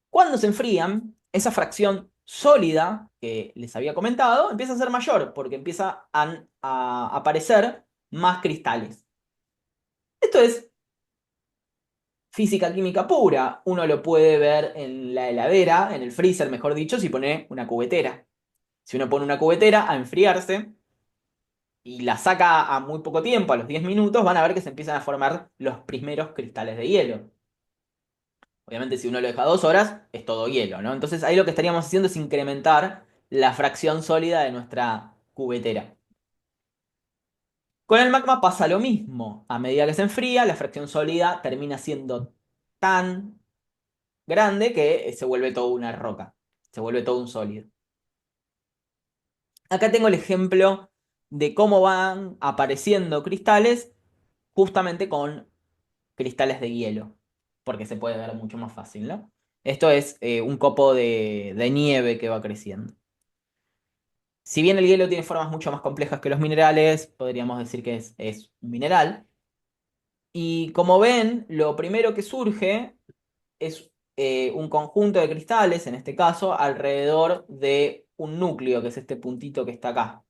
Cuando se enfrían, esa fracción sólida que les había comentado empieza a ser mayor, porque empieza a aparecer más cristales. Esto es física química pura. Uno lo puede ver en la heladera, en el freezer, mejor dicho, si pone una cubetera. Si uno pone una cubetera a enfriarse y la saca a muy poco tiempo, a los 10 minutos, van a ver que se empiezan a formar los primeros cristales de hielo. Obviamente, si uno lo deja 2 horas, es todo hielo, ¿no? Entonces ahí lo que estaríamos haciendo es incrementar la fracción sólida de nuestra cubetera. Con el magma pasa lo mismo. A medida que se enfría, la fracción sólida termina siendo tan grande que se vuelve toda una roca, se vuelve todo un sólido. Acá tengo el ejemplo de cómo van apareciendo cristales justamente con cristales de hielo, porque se puede ver mucho más fácil, ¿no? Esto es un copo de nieve que va creciendo. Si bien el hielo tiene formas mucho más complejas que los minerales, podríamos decir que es un mineral. Y como ven, lo primero que surge es un conjunto de cristales, en este caso, alrededor de un núcleo, que es este puntito que está acá.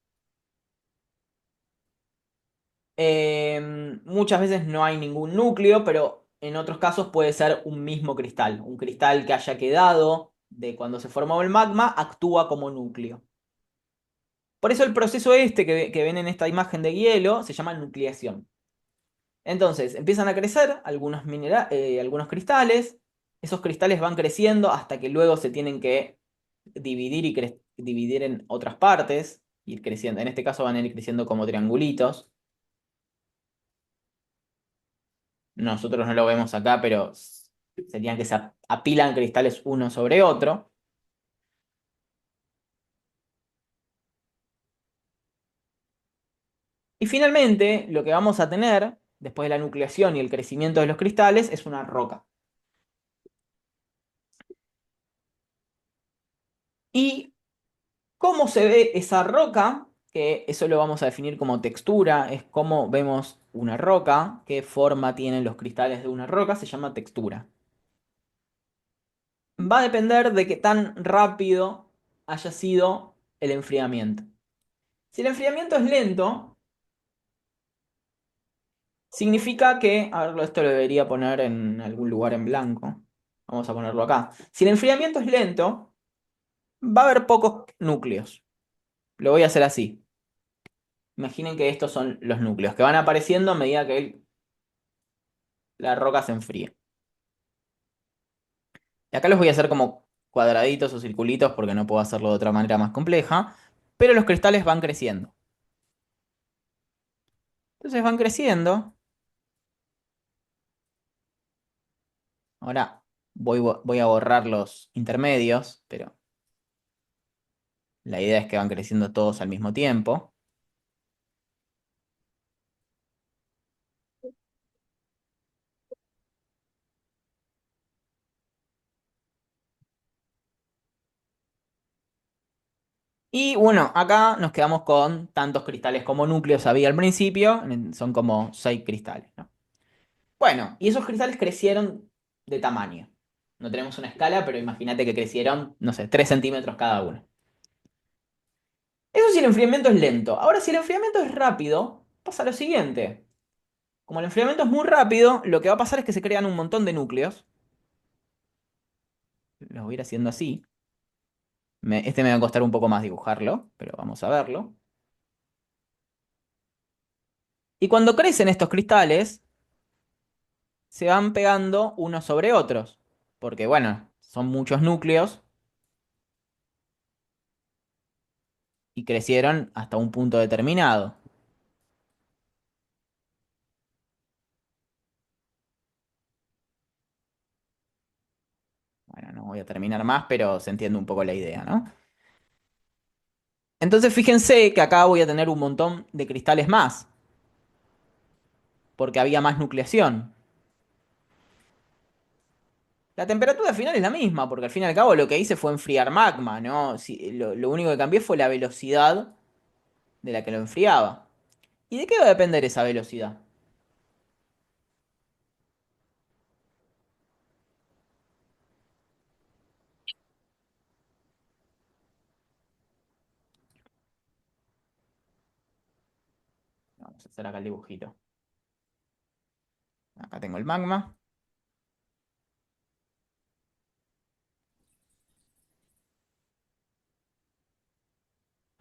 Muchas veces no hay ningún núcleo, pero en otros casos puede ser un mismo cristal. Un cristal que haya quedado de cuando se formó el magma actúa como núcleo. Por eso el proceso este que ven en esta imagen de hielo se llama nucleación. Entonces, empiezan a crecer algunos cristales. Esos cristales van creciendo hasta que luego se tienen que dividir dividir en otras partes ir creciendo. En este caso van a ir creciendo como triangulitos. Nosotros no lo vemos acá, pero serían que se apilan cristales uno sobre otro. Y finalmente, lo que vamos a tener, después de la nucleación y el crecimiento de los cristales, es una roca. ¿Y cómo se ve esa roca? Que eso lo vamos a definir como textura, es cómo vemos una roca, qué forma tienen los cristales de una roca, se llama textura. Va a depender de qué tan rápido haya sido el enfriamiento. Si el enfriamiento es lento, significa que, a ver, esto lo debería poner en algún lugar en blanco. Vamos a ponerlo acá. Si el enfriamiento es lento, va a haber pocos núcleos. Lo voy a hacer así. Imaginen que estos son los núcleos que van apareciendo a medida que la roca se enfría. Y acá los voy a hacer como cuadraditos o circulitos porque no puedo hacerlo de otra manera más compleja. Pero los cristales van creciendo. Entonces van creciendo. Ahora voy a borrar los intermedios, pero la idea es que van creciendo todos al mismo tiempo. Y bueno, acá nos quedamos con tantos cristales como núcleos había al principio. Son como 6 cristales, ¿no? Bueno, y esos cristales crecieron de tamaño. No tenemos una escala, pero imagínate que crecieron, no sé, 3 centímetros cada uno. Eso si el enfriamiento es lento. Ahora, si el enfriamiento es rápido, pasa lo siguiente. Como el enfriamiento es muy rápido, lo que va a pasar es que se crean un montón de núcleos. Los voy a ir haciendo así. Este me va a costar un poco más dibujarlo, pero vamos a verlo. Y cuando crecen estos cristales, se van pegando unos sobre otros. Porque, bueno, son muchos núcleos y crecieron hasta un punto determinado. Bueno, no voy a terminar más, pero se entiende un poco la idea, ¿no? Entonces fíjense que acá voy a tener un montón de cristales más, porque había más nucleación. La temperatura final es la misma, porque al fin y al cabo lo que hice fue enfriar magma, ¿no? Lo único que cambié fue la velocidad de la que lo enfriaba. ¿Y de qué va a depender esa velocidad? Vamos a hacer acá el dibujito. Acá tengo el magma.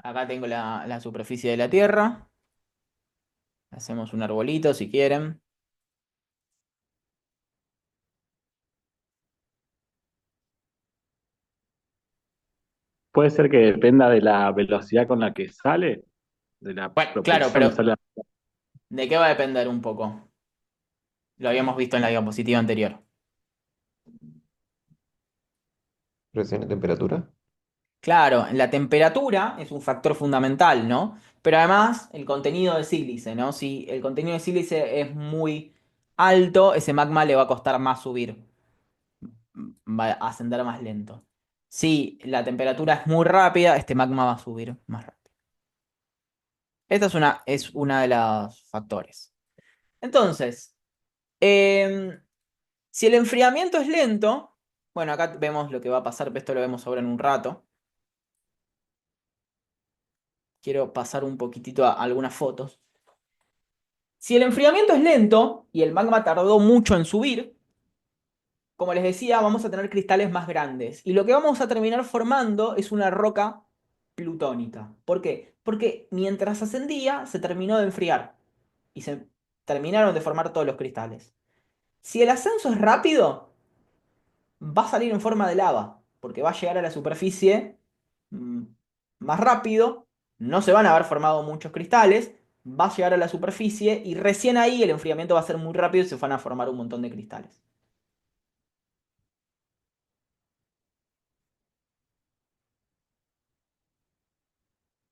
Acá tengo la superficie de la Tierra. Hacemos un arbolito si quieren. Puede ser que dependa de la velocidad con la que sale, de la Bueno, claro, propulsión que pero sale. ¿de qué va a depender un poco? Lo habíamos visto en la diapositiva anterior. Presión y temperatura. Claro, la temperatura es un factor fundamental, ¿no? Pero además el contenido de sílice, ¿no? Si el contenido de sílice es muy alto, ese magma le va a costar más subir, va a ascender más lento. Si la temperatura es muy rápida, este magma va a subir más rápido. Esta es una de los factores. Entonces, em, si el enfriamiento es lento, bueno, acá vemos lo que va a pasar, pero esto lo vemos ahora en un rato. Quiero pasar un poquitito a algunas fotos. Si el enfriamiento es lento y el magma tardó mucho en subir, como les decía, vamos a tener cristales más grandes. Y lo que vamos a terminar formando es una roca plutónica. ¿Por qué? Porque mientras ascendía, se terminó de enfriar. Y se terminaron de formar todos los cristales. Si el ascenso es rápido, va a salir en forma de lava. Porque va a llegar a la superficie mm, más rápido no se van a haber formado muchos cristales, va a llegar a la superficie y recién ahí el enfriamiento va a ser muy rápido y se van a formar un montón de cristales.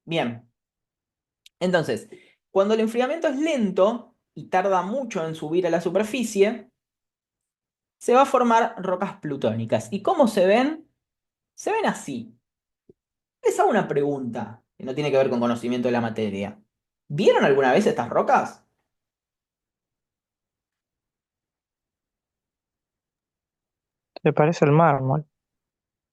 Bien, entonces, cuando el enfriamiento es lento y tarda mucho en subir a la superficie, se va a formar rocas plutónicas. ¿Y cómo se ven? Se ven así. Les hago una pregunta que no tiene que ver con conocimiento de la materia. ¿Vieron alguna vez estas rocas? Se parece al mármol.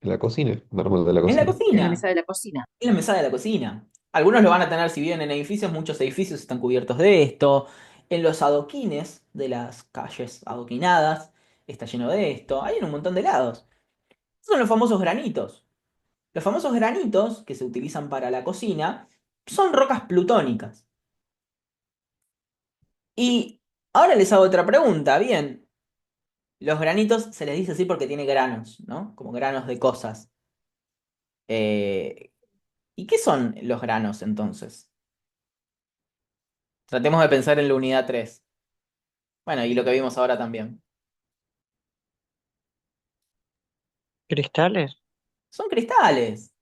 En la cocina, mármol de la En la cocina. En la cocina. mesa de la cocina. En la mesada de la cocina. Algunos lo van a tener si viven en edificios, muchos edificios están cubiertos de esto. En los adoquines de las calles adoquinadas está lleno de esto. Hay en un montón de lados. Son los famosos granitos. Los famosos granitos que se utilizan para la cocina son rocas plutónicas. Y ahora les hago otra pregunta. Bien, los granitos se les dice así porque tiene granos, ¿no? Como granos de cosas. Eh, ¿Y qué son los granos entonces? Tratemos de pensar en la unidad 3. Bueno, y lo que vimos ahora también. ¿Cristales? Son cristales.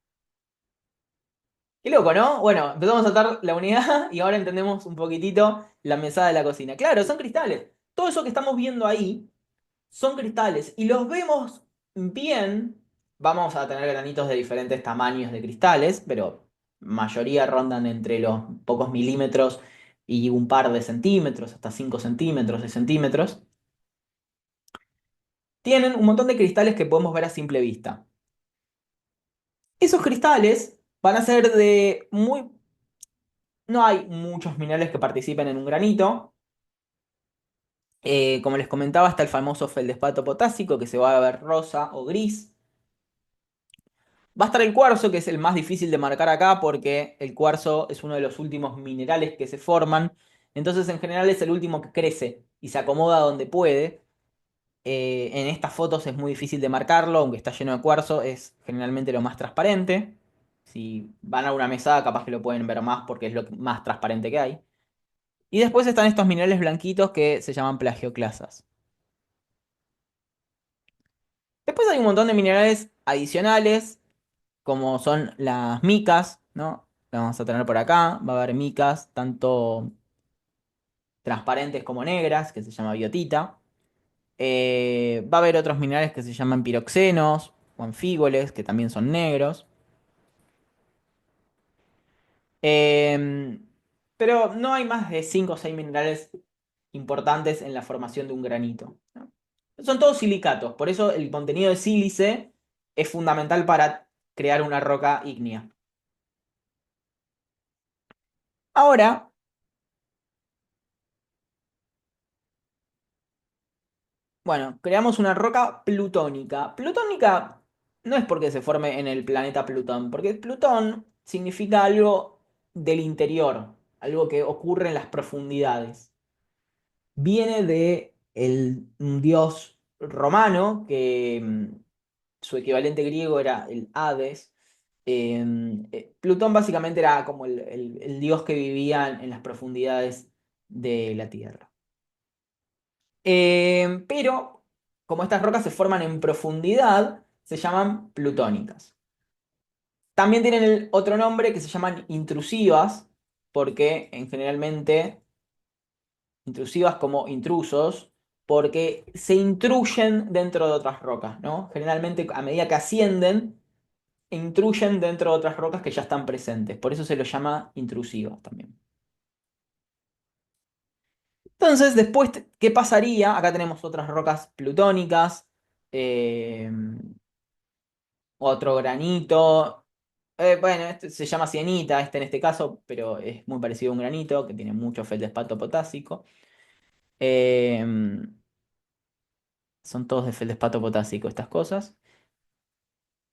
Qué loco, ¿no? Bueno, empezamos a tratar la unidad y ahora entendemos un poquitito la mesada de la cocina. Claro, son cristales. Todo eso que estamos viendo ahí son cristales y los vemos bien. Vamos a tener granitos de diferentes tamaños de cristales, pero mayoría rondan entre los pocos milímetros y un par de centímetros, hasta 5 centímetros, de centímetros. Tienen un montón de cristales que podemos ver a simple vista. Esos cristales van a ser de muy... No hay muchos minerales que participen en un granito. Como les comentaba, está el famoso feldespato potásico, que se va a ver rosa o gris. Va a estar el cuarzo, que es el más difícil de marcar acá, porque el cuarzo es uno de los últimos minerales que se forman. Entonces, en general, es el último que crece y se acomoda donde puede. En estas fotos es muy difícil de marcarlo, aunque está lleno de cuarzo, es generalmente lo más transparente. Si van a una mesada, capaz que lo pueden ver más porque es lo más transparente que hay. Y después están estos minerales blanquitos que se llaman plagioclasas. Después hay un montón de minerales adicionales, como son las micas, ¿no? Las vamos a tener por acá. Va a haber micas, tanto transparentes como negras, que se llama biotita. Va a haber otros minerales que se llaman piroxenos o anfígoles, que también son negros. Em, pero no hay más de 5 o 6 minerales importantes en la formación de un granito, ¿no? Son todos silicatos, por eso el contenido de sílice es fundamental para crear una roca ígnea. Ahora, bueno, creamos una roca plutónica. Plutónica no es porque se forme en el planeta Plutón, porque Plutón significa algo del interior, algo que ocurre en las profundidades. Viene de un dios romano que su equivalente griego era el Hades. Plutón básicamente era como el dios que vivía en las profundidades de la Tierra. Pero como estas rocas se forman en profundidad, se llaman plutónicas. También tienen otro nombre que se llaman intrusivas, porque generalmente intrusivas como intrusos, porque se intruyen dentro de otras rocas, ¿no? Generalmente a medida que ascienden, intruyen dentro de otras rocas que ya están presentes. Por eso se los llama intrusivas también. Entonces, después, ¿qué pasaría? Acá tenemos otras rocas plutónicas, eh, otro granito. Bueno, este se llama sienita, este en este caso, pero es muy parecido a un granito que tiene mucho feldespato potásico. Eh, Son todos de feldespato potásico estas cosas.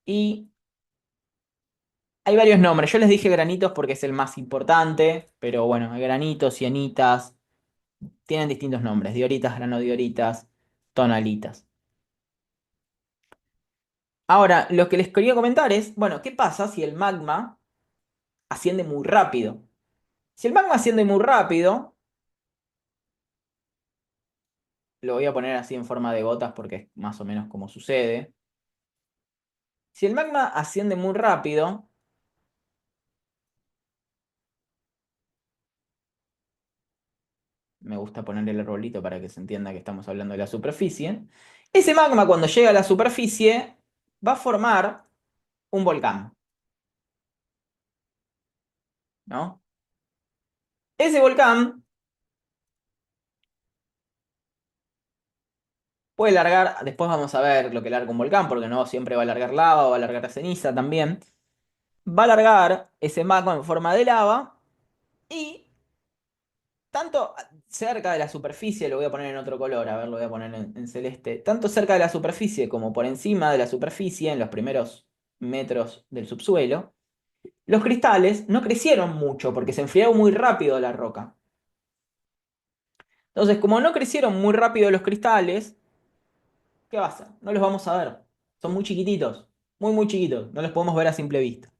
Y hay varios nombres. Yo les dije granitos porque es el más importante, pero bueno, hay granitos, sienitas, tienen distintos nombres: dioritas, granodioritas, tonalitas. Ahora, lo que les quería comentar es, bueno, ¿qué pasa si el magma asciende muy rápido. Si el magma asciende muy rápido, lo voy a poner así en forma de gotas porque es más o menos como sucede. Si el magma asciende muy rápido, me gusta poner el arbolito para que se entienda que estamos hablando de la superficie. Ese magma cuando llega a la superficie va a formar un volcán, ¿no? Ese volcán puede largar, después vamos a ver lo que larga un volcán, porque no siempre va a largar lava, va a largar ceniza también. Va a largar ese magma en forma de lava y tanto cerca de la superficie, lo voy a poner en otro color, a ver, lo voy a poner en celeste, tanto cerca de la superficie como por encima de la superficie, en los primeros metros del subsuelo, los cristales no crecieron mucho porque se enfrió muy rápido la roca. Entonces, como no crecieron muy rápido los cristales, ¿qué va a hacer? No los vamos a ver. Son muy chiquititos, muy, muy chiquitos. No los podemos ver a simple vista.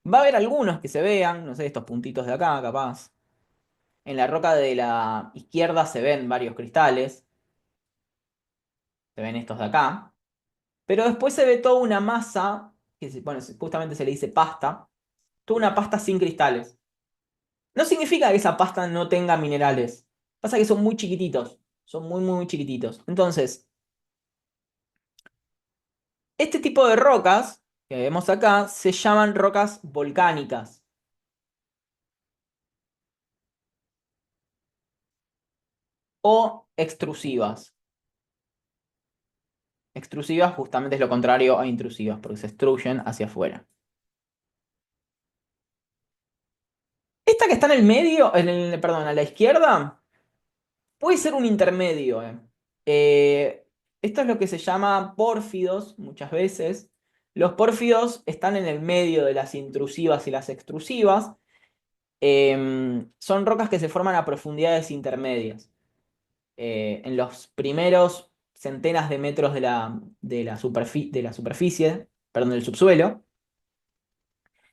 Va a haber algunos que se vean, no sé, estos puntitos de acá, capaz. En la roca de la izquierda se ven varios cristales. Se ven estos de acá. Pero después se ve toda una masa, que bueno, justamente se le dice pasta. Toda una pasta sin cristales. No significa que esa pasta no tenga minerales. Pasa que son muy chiquititos. Son muy, muy, muy chiquititos. Entonces, este tipo de rocas que vemos acá se llaman rocas volcánicas o extrusivas. Extrusivas justamente es lo contrario a intrusivas, porque se extruyen hacia afuera. Esta que está en el medio, perdón, a la izquierda, puede ser un intermedio. Esto es lo que se llama pórfidos muchas veces. Los pórfidos están en el medio de las intrusivas y las extrusivas. Son rocas que se forman a profundidades intermedias. En los primeros centenas de metros de la superficie, perdón, del subsuelo.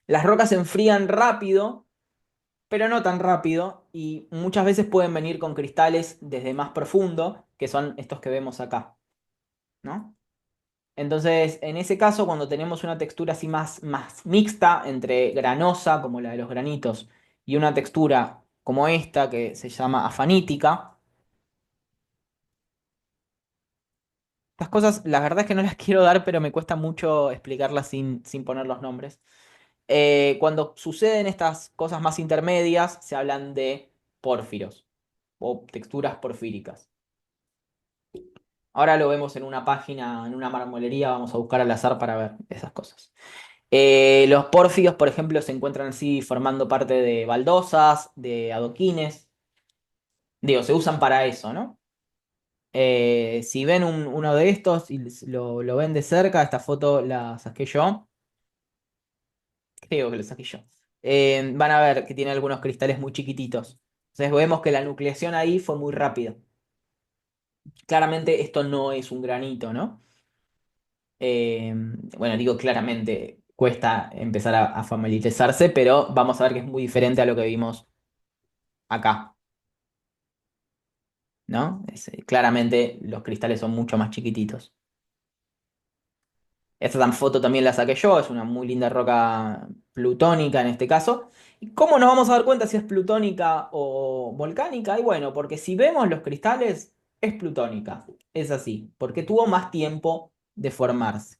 Las rocas se enfrían rápido, pero no tan rápido, y muchas veces pueden venir con cristales desde más profundo, que son estos que vemos acá, ¿no? Entonces, en ese caso, cuando tenemos una textura así más mixta entre granosa, como la de los granitos, y una textura como esta, que se llama afanítica, estas cosas, la verdad es que no las quiero dar, pero me cuesta mucho explicarlas sin poner los nombres. Cuando suceden estas cosas más intermedias, se hablan de pórfiros o texturas porfíricas. Ahora lo vemos en una página, en una marmolería, vamos a buscar al azar para ver esas cosas. Los pórfidos, por ejemplo, se encuentran así formando parte de baldosas, de adoquines. Digo, se usan para eso, ¿no? Si ven uno de estos y lo ven de cerca, esta foto la saqué yo. Creo que lo saqué yo. Van a ver que tiene algunos cristales muy chiquititos. Entonces vemos que la nucleación ahí fue muy rápida. Claramente esto no es un granito, ¿no? Bueno, digo claramente, cuesta empezar a familiarizarse, pero vamos a ver que es muy diferente a lo que vimos acá, ¿no? Claramente los cristales son mucho más chiquititos. Esta foto también la saqué yo, es una muy linda roca plutónica en este caso. ¿Y cómo nos vamos a dar cuenta si es plutónica o volcánica? Y bueno, porque si vemos los cristales, es plutónica. Es así, porque tuvo más tiempo de formarse.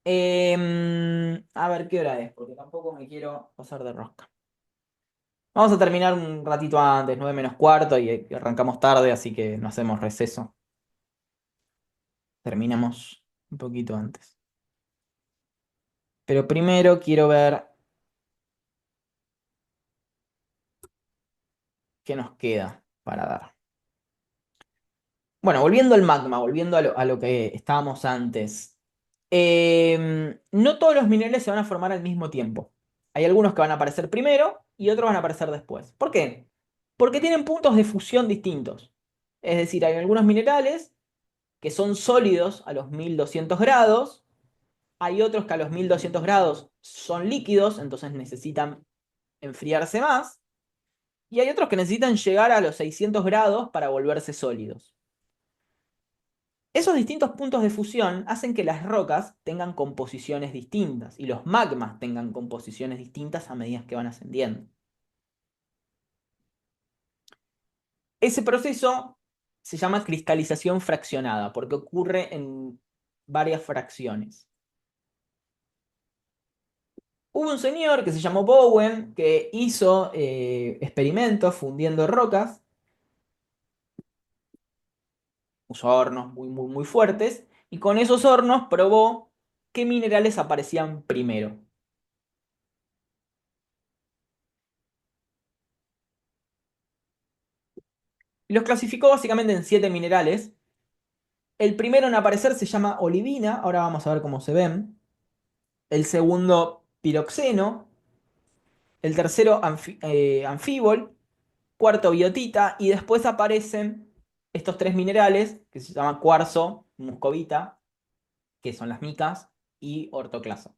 A ver qué hora es, porque tampoco me quiero pasar de rosca. Vamos a terminar un ratito antes, 9 menos cuarto, y arrancamos tarde, así que no hacemos receso. Terminamos un poquito antes. Pero primero quiero ver qué nos queda para dar. Bueno, volviendo al magma, volviendo a lo que estábamos antes. No todos los minerales se van a formar al mismo tiempo. Hay algunos que van a aparecer primero y otros van a aparecer después. ¿Por qué? Porque tienen puntos de fusión distintos. Es decir, hay algunos minerales que son sólidos a los 1200 grados Hay otros que a los 1200 grados son líquidos, entonces necesitan enfriarse más. Y hay otros que necesitan llegar a los 600 grados para volverse sólidos. Esos distintos puntos de fusión hacen que las rocas tengan composiciones distintas y los magmas tengan composiciones distintas a medida que van ascendiendo. Ese proceso se llama cristalización fraccionada porque ocurre en varias fracciones. Hubo un señor que se llamó Bowen que hizo experimentos fundiendo rocas, usó hornos muy fuertes y con esos hornos probó qué minerales aparecían primero. Los clasificó básicamente en 7 minerales. El primero en aparecer se llama olivina, ahora vamos a ver cómo se ven. El segundo, piroxeno. El tercero, anfíbol. Cuarto, biotita. Y después aparecen estos 3 minerales que se llaman cuarzo, muscovita, que son las micas, y ortoclasa.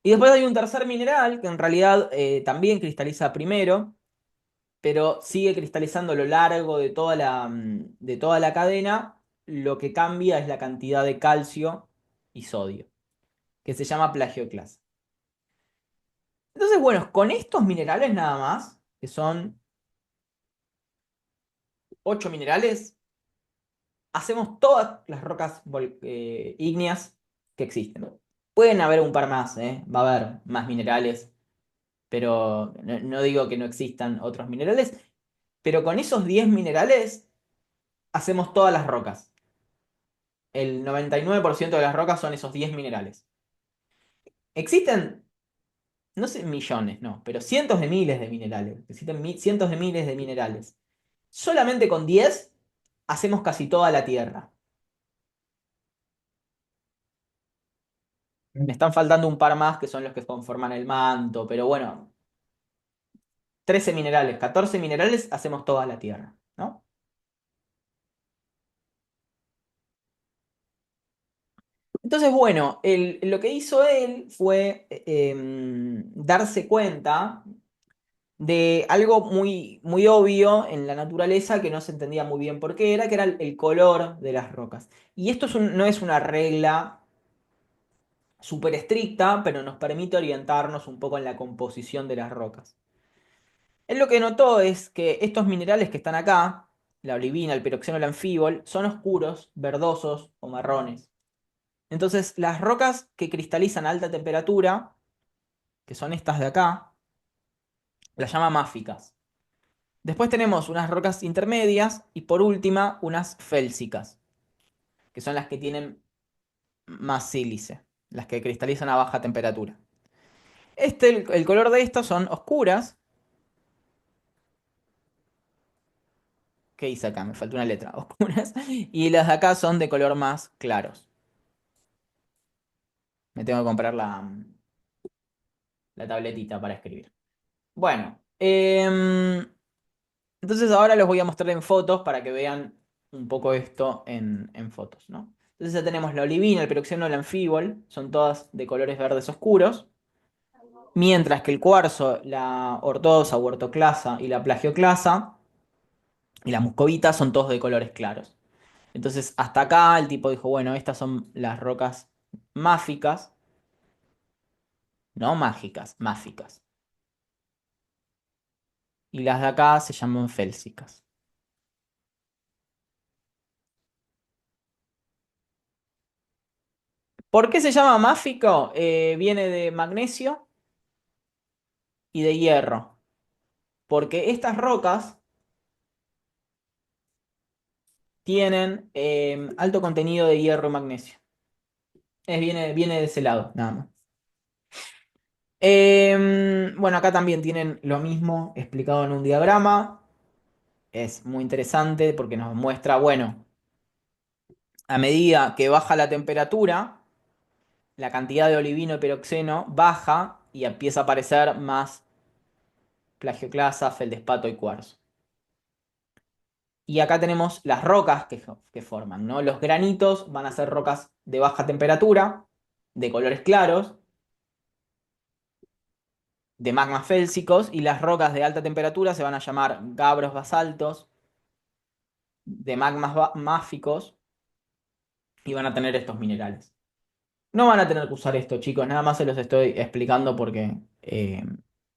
Y después hay un tercer mineral que en realidad también cristaliza primero, pero sigue cristalizando a lo largo de toda la cadena. Lo que cambia es la cantidad de calcio y sodio, que se llama plagioclasa. Entonces, bueno, con estos minerales nada más, que son 8 minerales, hacemos todas las rocas ígneas que existen. Pueden haber un par más, va a haber más minerales, pero no digo que no existan otros minerales, pero con esos 10 minerales hacemos todas las rocas. El 99% de las rocas son esos 10 minerales. Existen, no sé, millones, no, pero cientos de miles de minerales. Existen cientos de miles de minerales. Solamente con 10 hacemos casi toda la Tierra. Me están faltando un par más que son los que conforman el manto, pero bueno, 13 minerales, 14 minerales hacemos toda la Tierra, ¿no? Entonces, bueno, lo que hizo él fue darse cuenta de algo muy obvio en la naturaleza que no se entendía muy bien por qué era, que era el color de las rocas. Y esto no es una regla súper estricta, pero nos permite orientarnos un poco en la composición de las rocas. Él lo que notó es que estos minerales que están acá, la olivina, el piroxeno, el anfíbol, son oscuros, verdosos o marrones. Entonces, las rocas que cristalizan a alta temperatura, que son estas de acá, las llama máficas. Después tenemos unas rocas intermedias y por última unas félsicas, que son las que tienen más sílice, las que cristalizan a baja temperatura. El color de estas son oscuras. ¿Qué hice acá? Me faltó una letra. Oscuras. Y las de acá son de color más claros. Me tengo que comprar la tabletita para escribir. Bueno, entonces ahora los voy a mostrar en fotos para que vean un poco esto en fotos, ¿no? Entonces ya tenemos la olivina, el piroxeno, el anfíbol, son todas de colores verdes oscuros, mientras que el cuarzo, la ortodoxa o ortoclasa y la plagioclasa y la muscovita son todos de colores claros. Entonces hasta acá el tipo dijo, bueno, estas son las rocas máficas, no mágicas, máficas. Y las de acá se llaman félsicas. ¿Por qué se llama máfico? Viene de magnesio y de hierro. Porque estas rocas tienen alto contenido de hierro y magnesio. Viene de ese lado, nada más. Bueno, acá también tienen lo mismo explicado en un diagrama. Es muy interesante porque nos muestra, bueno, a medida que baja la temperatura, la cantidad de olivino y peroxeno baja y empieza a aparecer más plagioclasa, feldespato y cuarzo. Y acá tenemos las rocas que forman, ¿no? Los granitos van a ser rocas de baja temperatura de colores claros, de magmas félsicos, y las rocas de alta temperatura se van a llamar gabros basaltos, de magmas máficos, y van a tener estos minerales. No van a tener que usar esto, chicos, nada más se los estoy explicando porque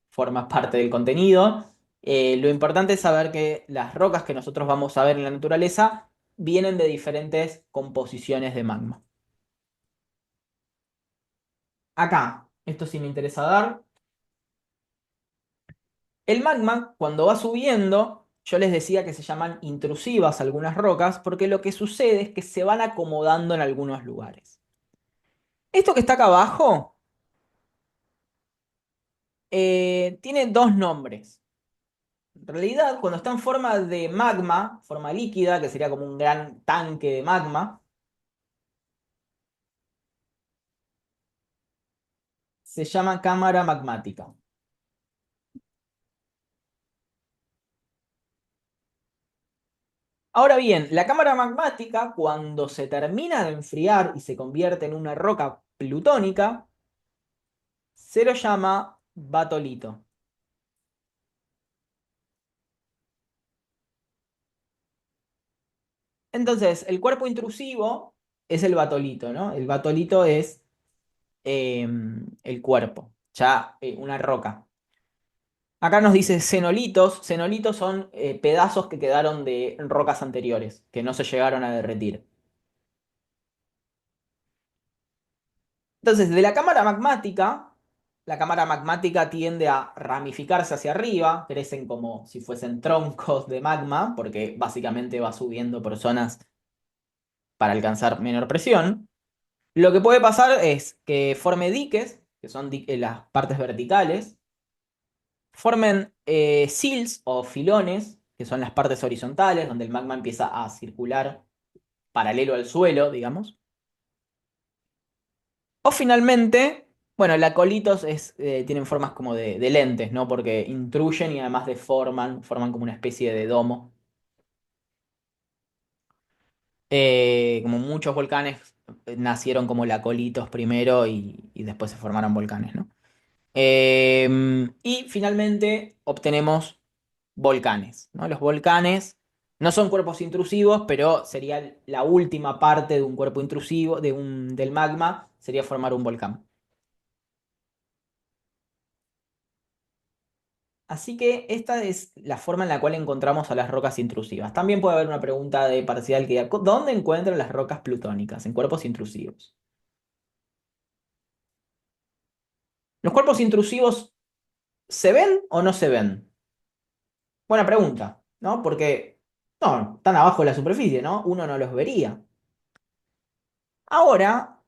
forma parte del contenido. Lo importante es saber que las rocas que nosotros vamos a ver en la naturaleza vienen de diferentes composiciones de magma. Acá, esto sí me interesa dar. El magma, cuando va subiendo, yo les decía que se llaman intrusivas algunas rocas, porque lo que sucede es que se van acomodando en algunos lugares. Esto que está acá abajo tiene dos nombres. En realidad, cuando está en forma de magma, forma líquida, que sería como un gran tanque de magma, se llama cámara magmática. Ahora bien, la cámara magmática, cuando se termina de enfriar y se convierte en una roca plutónica, se lo llama batolito. Entonces, el cuerpo intrusivo es el batolito, ¿no? El batolito es el cuerpo, ya una roca. Acá nos dice xenolitos. Xenolitos son pedazos que quedaron de rocas anteriores, que no se llegaron a derretir. Entonces, de la cámara magmática tiende a ramificarse hacia arriba, crecen como si fuesen troncos de magma, porque básicamente va subiendo por zonas para alcanzar menor presión. Lo que puede pasar es que forme diques, que son las partes verticales, formen sills o filones, que son las partes horizontales, donde el magma empieza a circular paralelo al suelo, digamos. O finalmente, bueno, la colitos tienen formas como de lentes, ¿no? Porque intruyen y además forman como una especie de domo. Como muchos volcanes nacieron como lacolitos primero y después se formaron volcanes, ¿no? Y finalmente obtenemos volcanes, ¿no? Los volcanes no son cuerpos intrusivos, pero sería la última parte de un cuerpo intrusivo, del magma, sería formar un volcán. Así que esta es la forma en la cual encontramos a las rocas intrusivas. También puede haber una pregunta de parcial que diga, ¿dónde encuentran las rocas plutónicas? En cuerpos intrusivos. ¿Los cuerpos intrusivos se ven o no se ven? Buena pregunta, ¿no? Porque no, están abajo de la superficie, ¿no? Uno no los vería. Ahora,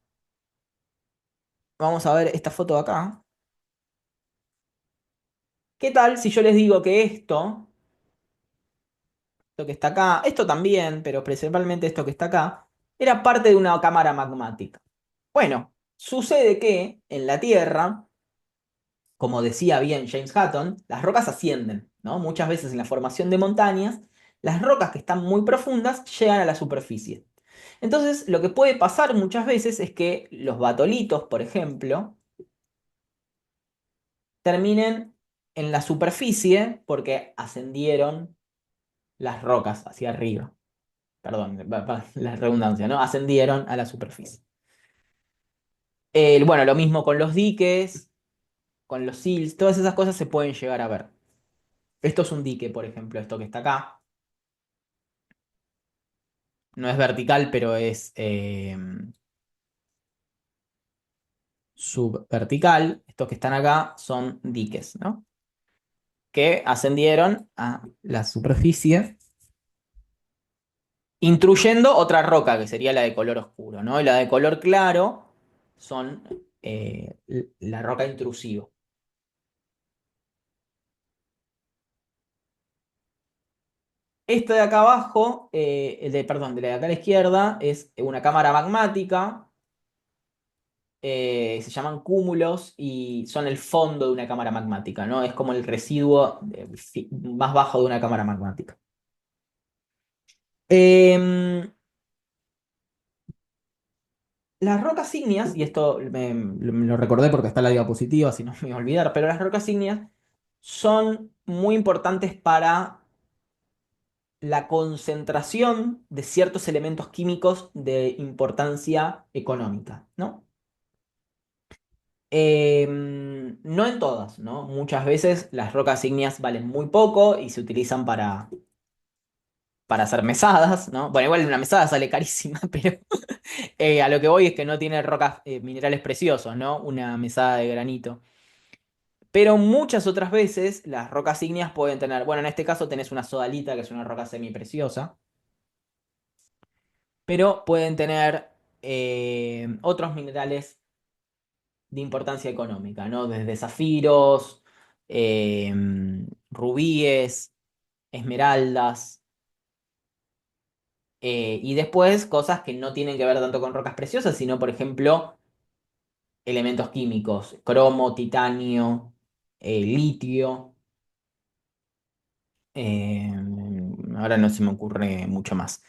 vamos a ver esta foto de acá. ¿Qué tal si yo les digo que esto que está acá, esto también, pero principalmente esto que está acá, era parte de una cámara magmática? Bueno, sucede que en la Tierra, como decía bien James Hutton, las rocas ascienden, ¿no? Muchas veces en la formación de montañas, las rocas que están muy profundas llegan a la superficie. Entonces, lo que puede pasar muchas veces es que los batolitos, por ejemplo, terminen en la superficie porque ascendieron las rocas hacia arriba. Perdón, la redundancia, ¿no? Ascendieron a la superficie. Bueno, lo mismo con los diques, con los sills, todas esas cosas se pueden llegar a ver. Esto es un dique, por ejemplo, esto que está acá. No es vertical, pero es subvertical. Estos que están acá son diques, ¿no? Que ascendieron a la superficie, intruyendo otra roca, que sería la de color oscuro, ¿no? Y la de color claro son la roca intrusiva. Esta de acá abajo, perdón, de la de acá a la izquierda, es una cámara magmática. Se llaman cúmulos y son el fondo de una cámara magmática, ¿no? Es como el residuo más bajo de una cámara magmática. Em, Las rocas ígneas, y esto me lo recordé porque está en la diapositiva, si no me voy a olvidar, pero las rocas ígneas son muy importantes para la concentración de ciertos elementos químicos de importancia económica, ¿no? No en todas, ¿no? Muchas veces las rocas ígneas valen muy poco y se utilizan para hacer mesadas, ¿no? Bueno, igual una mesada sale carísima, pero a lo que voy es que no tiene rocas, minerales preciosos, ¿no? Una mesada de granito. Pero muchas otras veces las rocas ígneas pueden tener, bueno, en este caso tenés una sodalita, que es una roca semipreciosa, pero pueden tener otros minerales de importancia económica, ¿no? Desde zafiros, eh, rubíes, esmeraldas, y después cosas que no tienen que ver tanto con rocas preciosas, sino, por ejemplo, elementos químicos, cromo, titanio, litio. eh, Ahora no se me ocurre mucho más.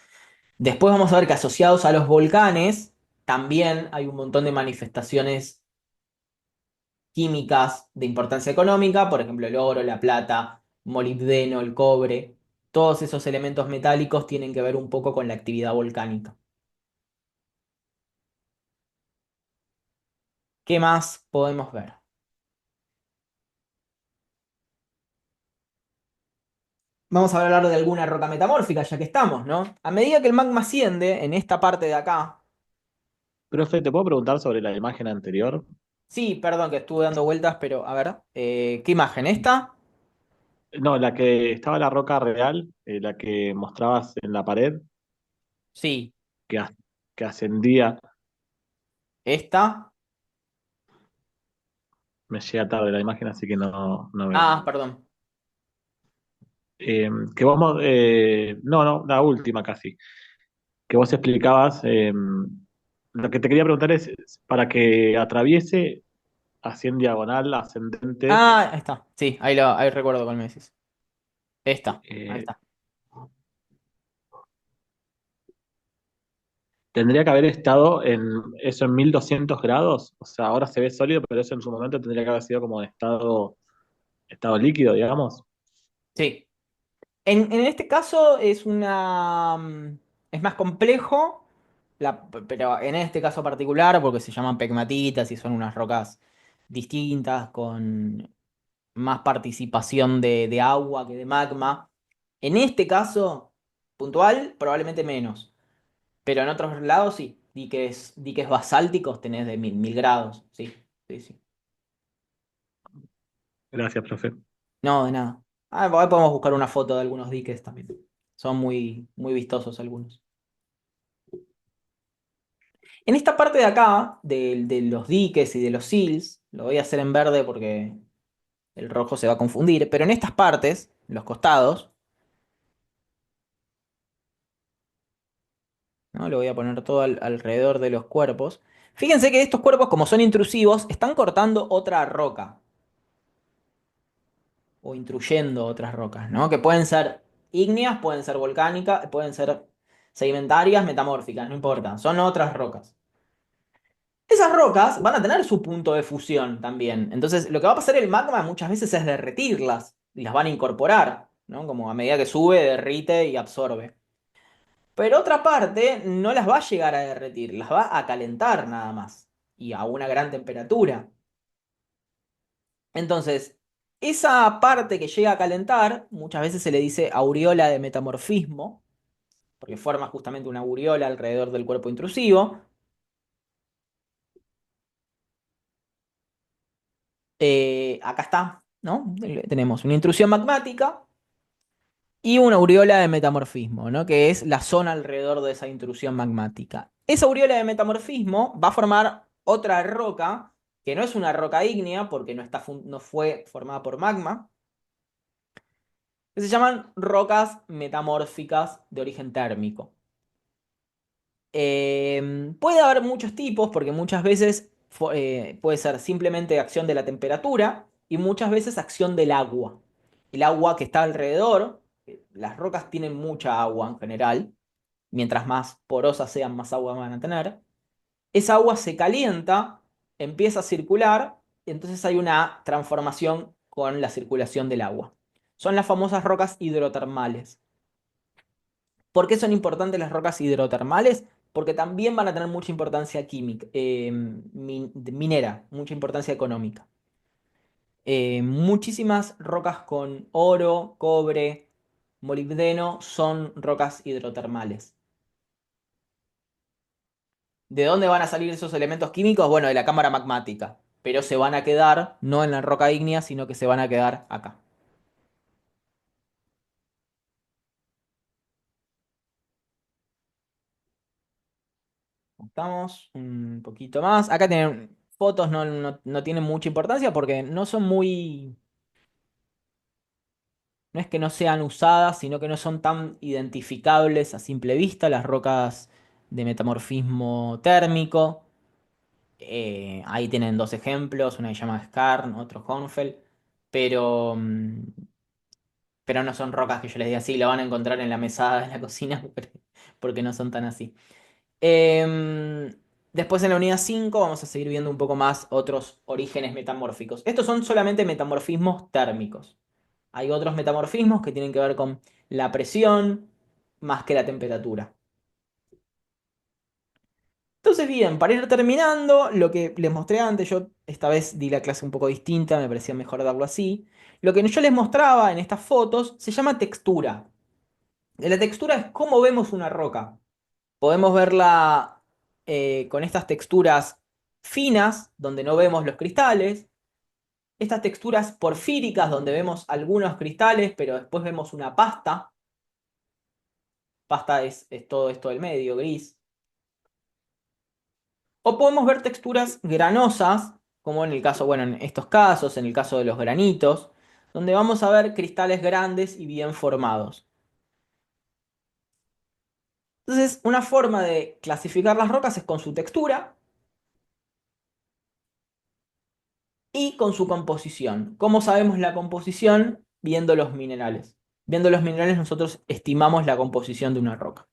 Después vamos a ver que asociados a los volcanes también hay un montón de manifestaciones químicas de importancia económica, por ejemplo el oro, la plata, molibdeno, el cobre. Todos esos elementos metálicos tienen que ver un poco con la actividad volcánica. ¿Qué más podemos ver? Vamos a hablar de alguna roca metamórfica, ya que estamos, ¿no? A medida que el magma asciende en esta parte de acá, Profe, ¿te puedo preguntar sobre la imagen anterior? sí, perdón que estuve dando vueltas, pero a ver, ¿qué imagen? ¿Esta? No, la que estaba la roca real, la que mostrabas en la pared, Sí, que, que ascendía, esta. me llega tarde la imagen, así que no veo. Ah, perdón. Que vos, no, la última casi, que vos explicabas, lo que te quería preguntar es, para que atraviese así en diagonal, ascendente, Ah, ahí está. Sí, ahí recuerdo cuál me decís. Esta, ahí eh, está. tendría que haber estado en eso en 1200 grados, o sea, ahora se ve sólido, pero eso en su momento tendría que haber sido como en estado líquido, digamos. Sí. En este caso es más complejo, pero en este caso particular, porque se llaman pegmatitas y son unas rocas distintas, con más participación de agua que de magma. En este caso puntual, probablemente menos. Pero en otros lados sí. Diques basálticos tenés de mil grados. Sí, sí, sí. Gracias, profe. No, de nada. Ah, ahí podemos buscar una foto de algunos diques también. Son muy, muy vistosos algunos. En esta parte de acá, de los diques y de los sills, lo voy a hacer en verde porque el rojo se va a confundir, pero en estas partes, los costados, ¿no? Lo voy a poner todo alrededor de los cuerpos. Fíjense que estos cuerpos, como son intrusivos, están cortando otra roca o intruyendo otras rocas, ¿no? Que pueden ser ígneas, pueden ser volcánicas, pueden ser sedimentarias, metamórficas, no importa, son otras rocas. Esas rocas van a tener su punto de fusión también. Entonces, lo que va a pasar el magma muchas veces es derretirlas y las van a incorporar, ¿no? Como a medida que sube, derrite y absorbe. Pero otra parte no las va a llegar a derretir, las va a calentar nada más y a una gran temperatura. Entonces, esa parte que llega a calentar, muchas veces se le dice aureola de metamorfismo, porque forma justamente una aureola alrededor del cuerpo intrusivo. Acá está, ¿no? Tenemos una intrusión magmática y una aureola de metamorfismo, ¿no? Que es la zona alrededor de esa intrusión magmática. Esa aureola de metamorfismo va a formar otra roca, que no es una roca ígnea, porque no fue formada por magma, que se llaman rocas metamórficas de origen térmico. Puede haber muchos tipos, porque muchas veces puede ser simplemente acción de la temperatura y muchas veces acción del agua. El agua que está alrededor, las rocas tienen mucha agua en general, mientras más porosas sean, más agua van a tener. esa agua se calienta, empieza a circular, y entonces hay una transformación con la circulación del agua. Son las famosas rocas hidrotermales. ¿Por qué son importantes las rocas hidrotermales? Porque también van a tener mucha importancia química, minera, mucha importancia económica. Muchísimas rocas con oro, cobre, molibdeno son rocas hidrotermales. ¿De dónde van a salir esos elementos químicos? Bueno, de la cámara magmática, pero se van a quedar no en la roca ígnea, sino que se van a quedar acá. Estamos un poquito más. Acá tienen fotos, no tienen mucha importancia porque no son muy... No es que no sean usadas, sino que no son tan identificables a simple vista las rocas de metamorfismo térmico. Ahí tienen dos ejemplos, una que se llama Skarn, otro Hornfeld, pero, pero no son rocas que yo les diga así, lo van a encontrar en la mesada de la cocina, porque no son tan así. Em, Después en la unidad 5 vamos a seguir viendo un poco más otros orígenes metamórficos. Estos son solamente metamorfismos térmicos. Hay otros metamorfismos que tienen que ver con la presión más que la temperatura. Entonces, bien, para ir terminando, lo que les mostré antes, yo esta vez di la clase un poco distinta, me parecía mejor darlo así. Lo que yo les mostraba en estas fotos se llama textura. La textura es cómo vemos una roca. Podemos verla con estas texturas finas, donde no vemos los cristales. Estas texturas porfíricas, donde vemos algunos cristales, pero después vemos una pasta. Pasta es todo esto del medio, gris. O podemos ver texturas granosas, como en el caso, bueno, en estos casos, en el caso de los granitos, donde vamos a ver cristales grandes y bien formados. Entonces, una forma de clasificar las rocas es con su textura y con su composición. ¿Cómo sabemos la composición? Viendo los minerales. Viendo los minerales nosotros estimamos la composición de una roca.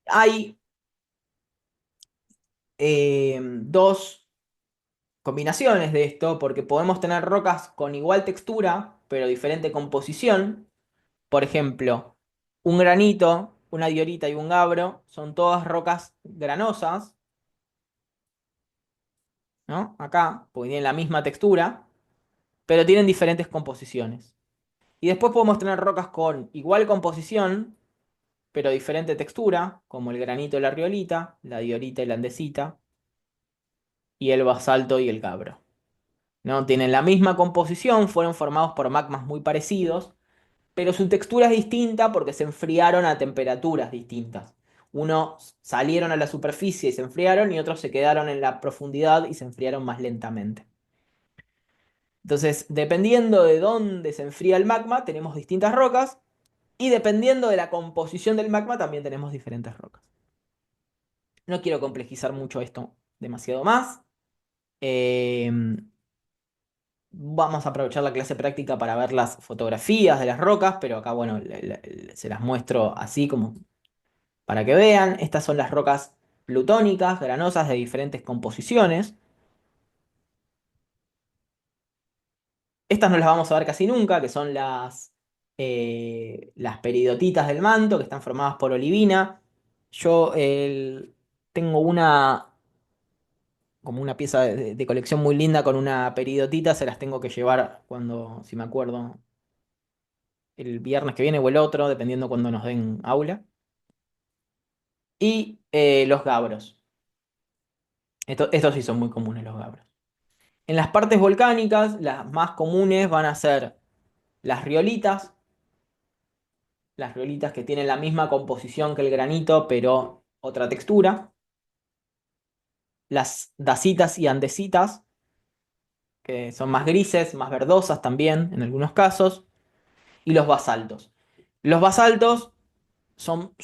Hay dos combinaciones de esto, porque podemos tener rocas con igual textura, pero diferente composición. Por ejemplo, un granito, una diorita y un gabro son todas rocas granosas, ¿no? Acá, porque tienen la misma textura, pero tienen diferentes composiciones. Y después podemos tener rocas con igual composición, pero diferente textura, como el granito y la riolita, la diorita y la andesita, y el basalto y el gabro. ¿No? Tienen la misma composición, fueron formados por magmas muy parecidos, pero su textura es distinta porque se enfriaron a temperaturas distintas. Unos salieron a la superficie y se enfriaron y otros se quedaron en la profundidad y se enfriaron más lentamente. Entonces, dependiendo de dónde se enfría el magma, tenemos distintas rocas y dependiendo de la composición del magma también tenemos diferentes rocas. No quiero complejizar mucho esto demasiado más. Eh, Vamos a aprovechar la clase práctica para ver las fotografías de las rocas, pero acá, bueno, se las muestro así como para que vean. Estas son las rocas plutónicas, granosas de diferentes composiciones. Estas no las vamos a ver casi nunca, que son las peridotitas del manto, que están formadas por olivina. Yo tengo como una pieza de colección muy linda con una peridotita, se las tengo que llevar cuando, si me acuerdo, el viernes que viene o el otro, dependiendo cuando nos den aula. Y los gabros. Estos sí son muy comunes los gabros. En las partes volcánicas, las más comunes van a ser las riolitas que tienen la misma composición que el granito, pero otra textura. Las dacitas y andesitas, que son más grises, más verdosas también en algunos casos. Y los basaltos. Los basaltos son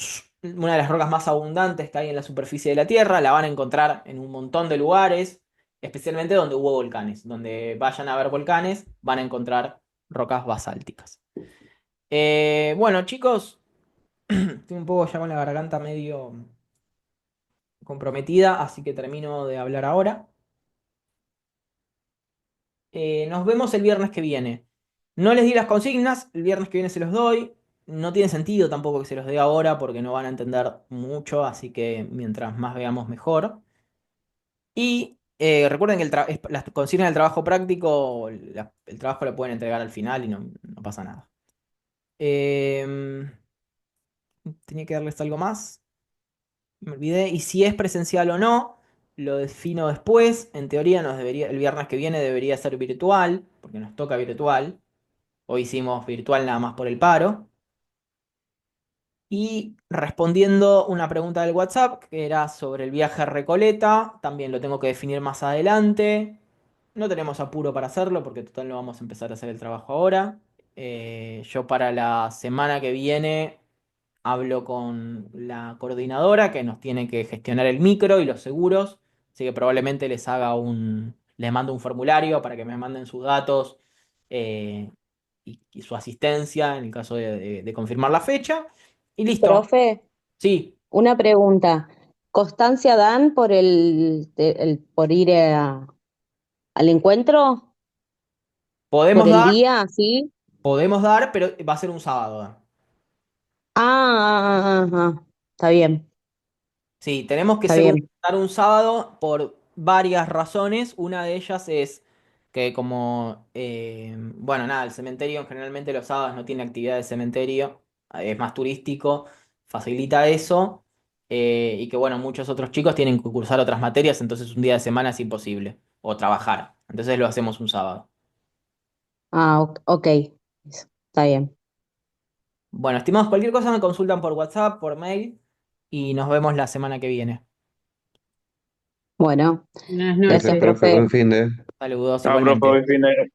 una de las rocas más abundantes que hay en la superficie de la Tierra. La van a encontrar en un montón de lugares, especialmente donde hubo volcanes. Donde vayan a ver volcanes, van a encontrar rocas basálticas. Bueno, chicos, Estoy un poco ya con la garganta medio comprometida, así que termino de hablar ahora. Nos vemos el viernes que viene. No les di las consignas, el viernes que viene se los doy. No tiene sentido tampoco que se los dé ahora porque no van a entender mucho, así que mientras más veamos mejor. Y recuerden que las consignas del trabajo práctico, el trabajo lo pueden entregar al final y no pasa nada. Em, Tenía que darles algo más. Me olvidé. Y si es presencial o no, lo defino después. En teoría el viernes que viene debería ser virtual, porque nos toca virtual. Hoy hicimos virtual nada más por el paro. Y respondiendo una pregunta del WhatsApp, que era sobre el viaje a Recoleta, también lo tengo que definir más adelante. No tenemos apuro para hacerlo, porque total no vamos a empezar a hacer el trabajo ahora. Yo para la semana que viene hablo con la coordinadora que nos tiene que gestionar el micro y los seguros, así que probablemente les mando un formulario para que me manden sus datos y su asistencia en el caso de confirmar la fecha. Y listo. Profe, Sí, una pregunta. ¿Constancia dan por por ir al encuentro? ¿Por podemos el dar, día, así? podemos dar, pero va a ser un sábado. Está bien, Sí, tenemos que está bien. dar un sábado por varias razones. Una de ellas es que como, bueno, nada, el cementerio generalmente los sábados no tiene actividad de cementerio, es más turístico, facilita eso. Y que, bueno, muchos otros chicos tienen que cursar otras materias, entonces un día de semana es imposible, o trabajar. Entonces lo hacemos un sábado. Ok, está bien. Bueno, estimados, cualquier cosa me consultan por WhatsApp, por mail, y nos vemos la semana que viene. Bueno, Buenas gracias, Gracias, noches. profe. profe. Buen fin de. Saludos Chao, profe, igualmente. buen fin de-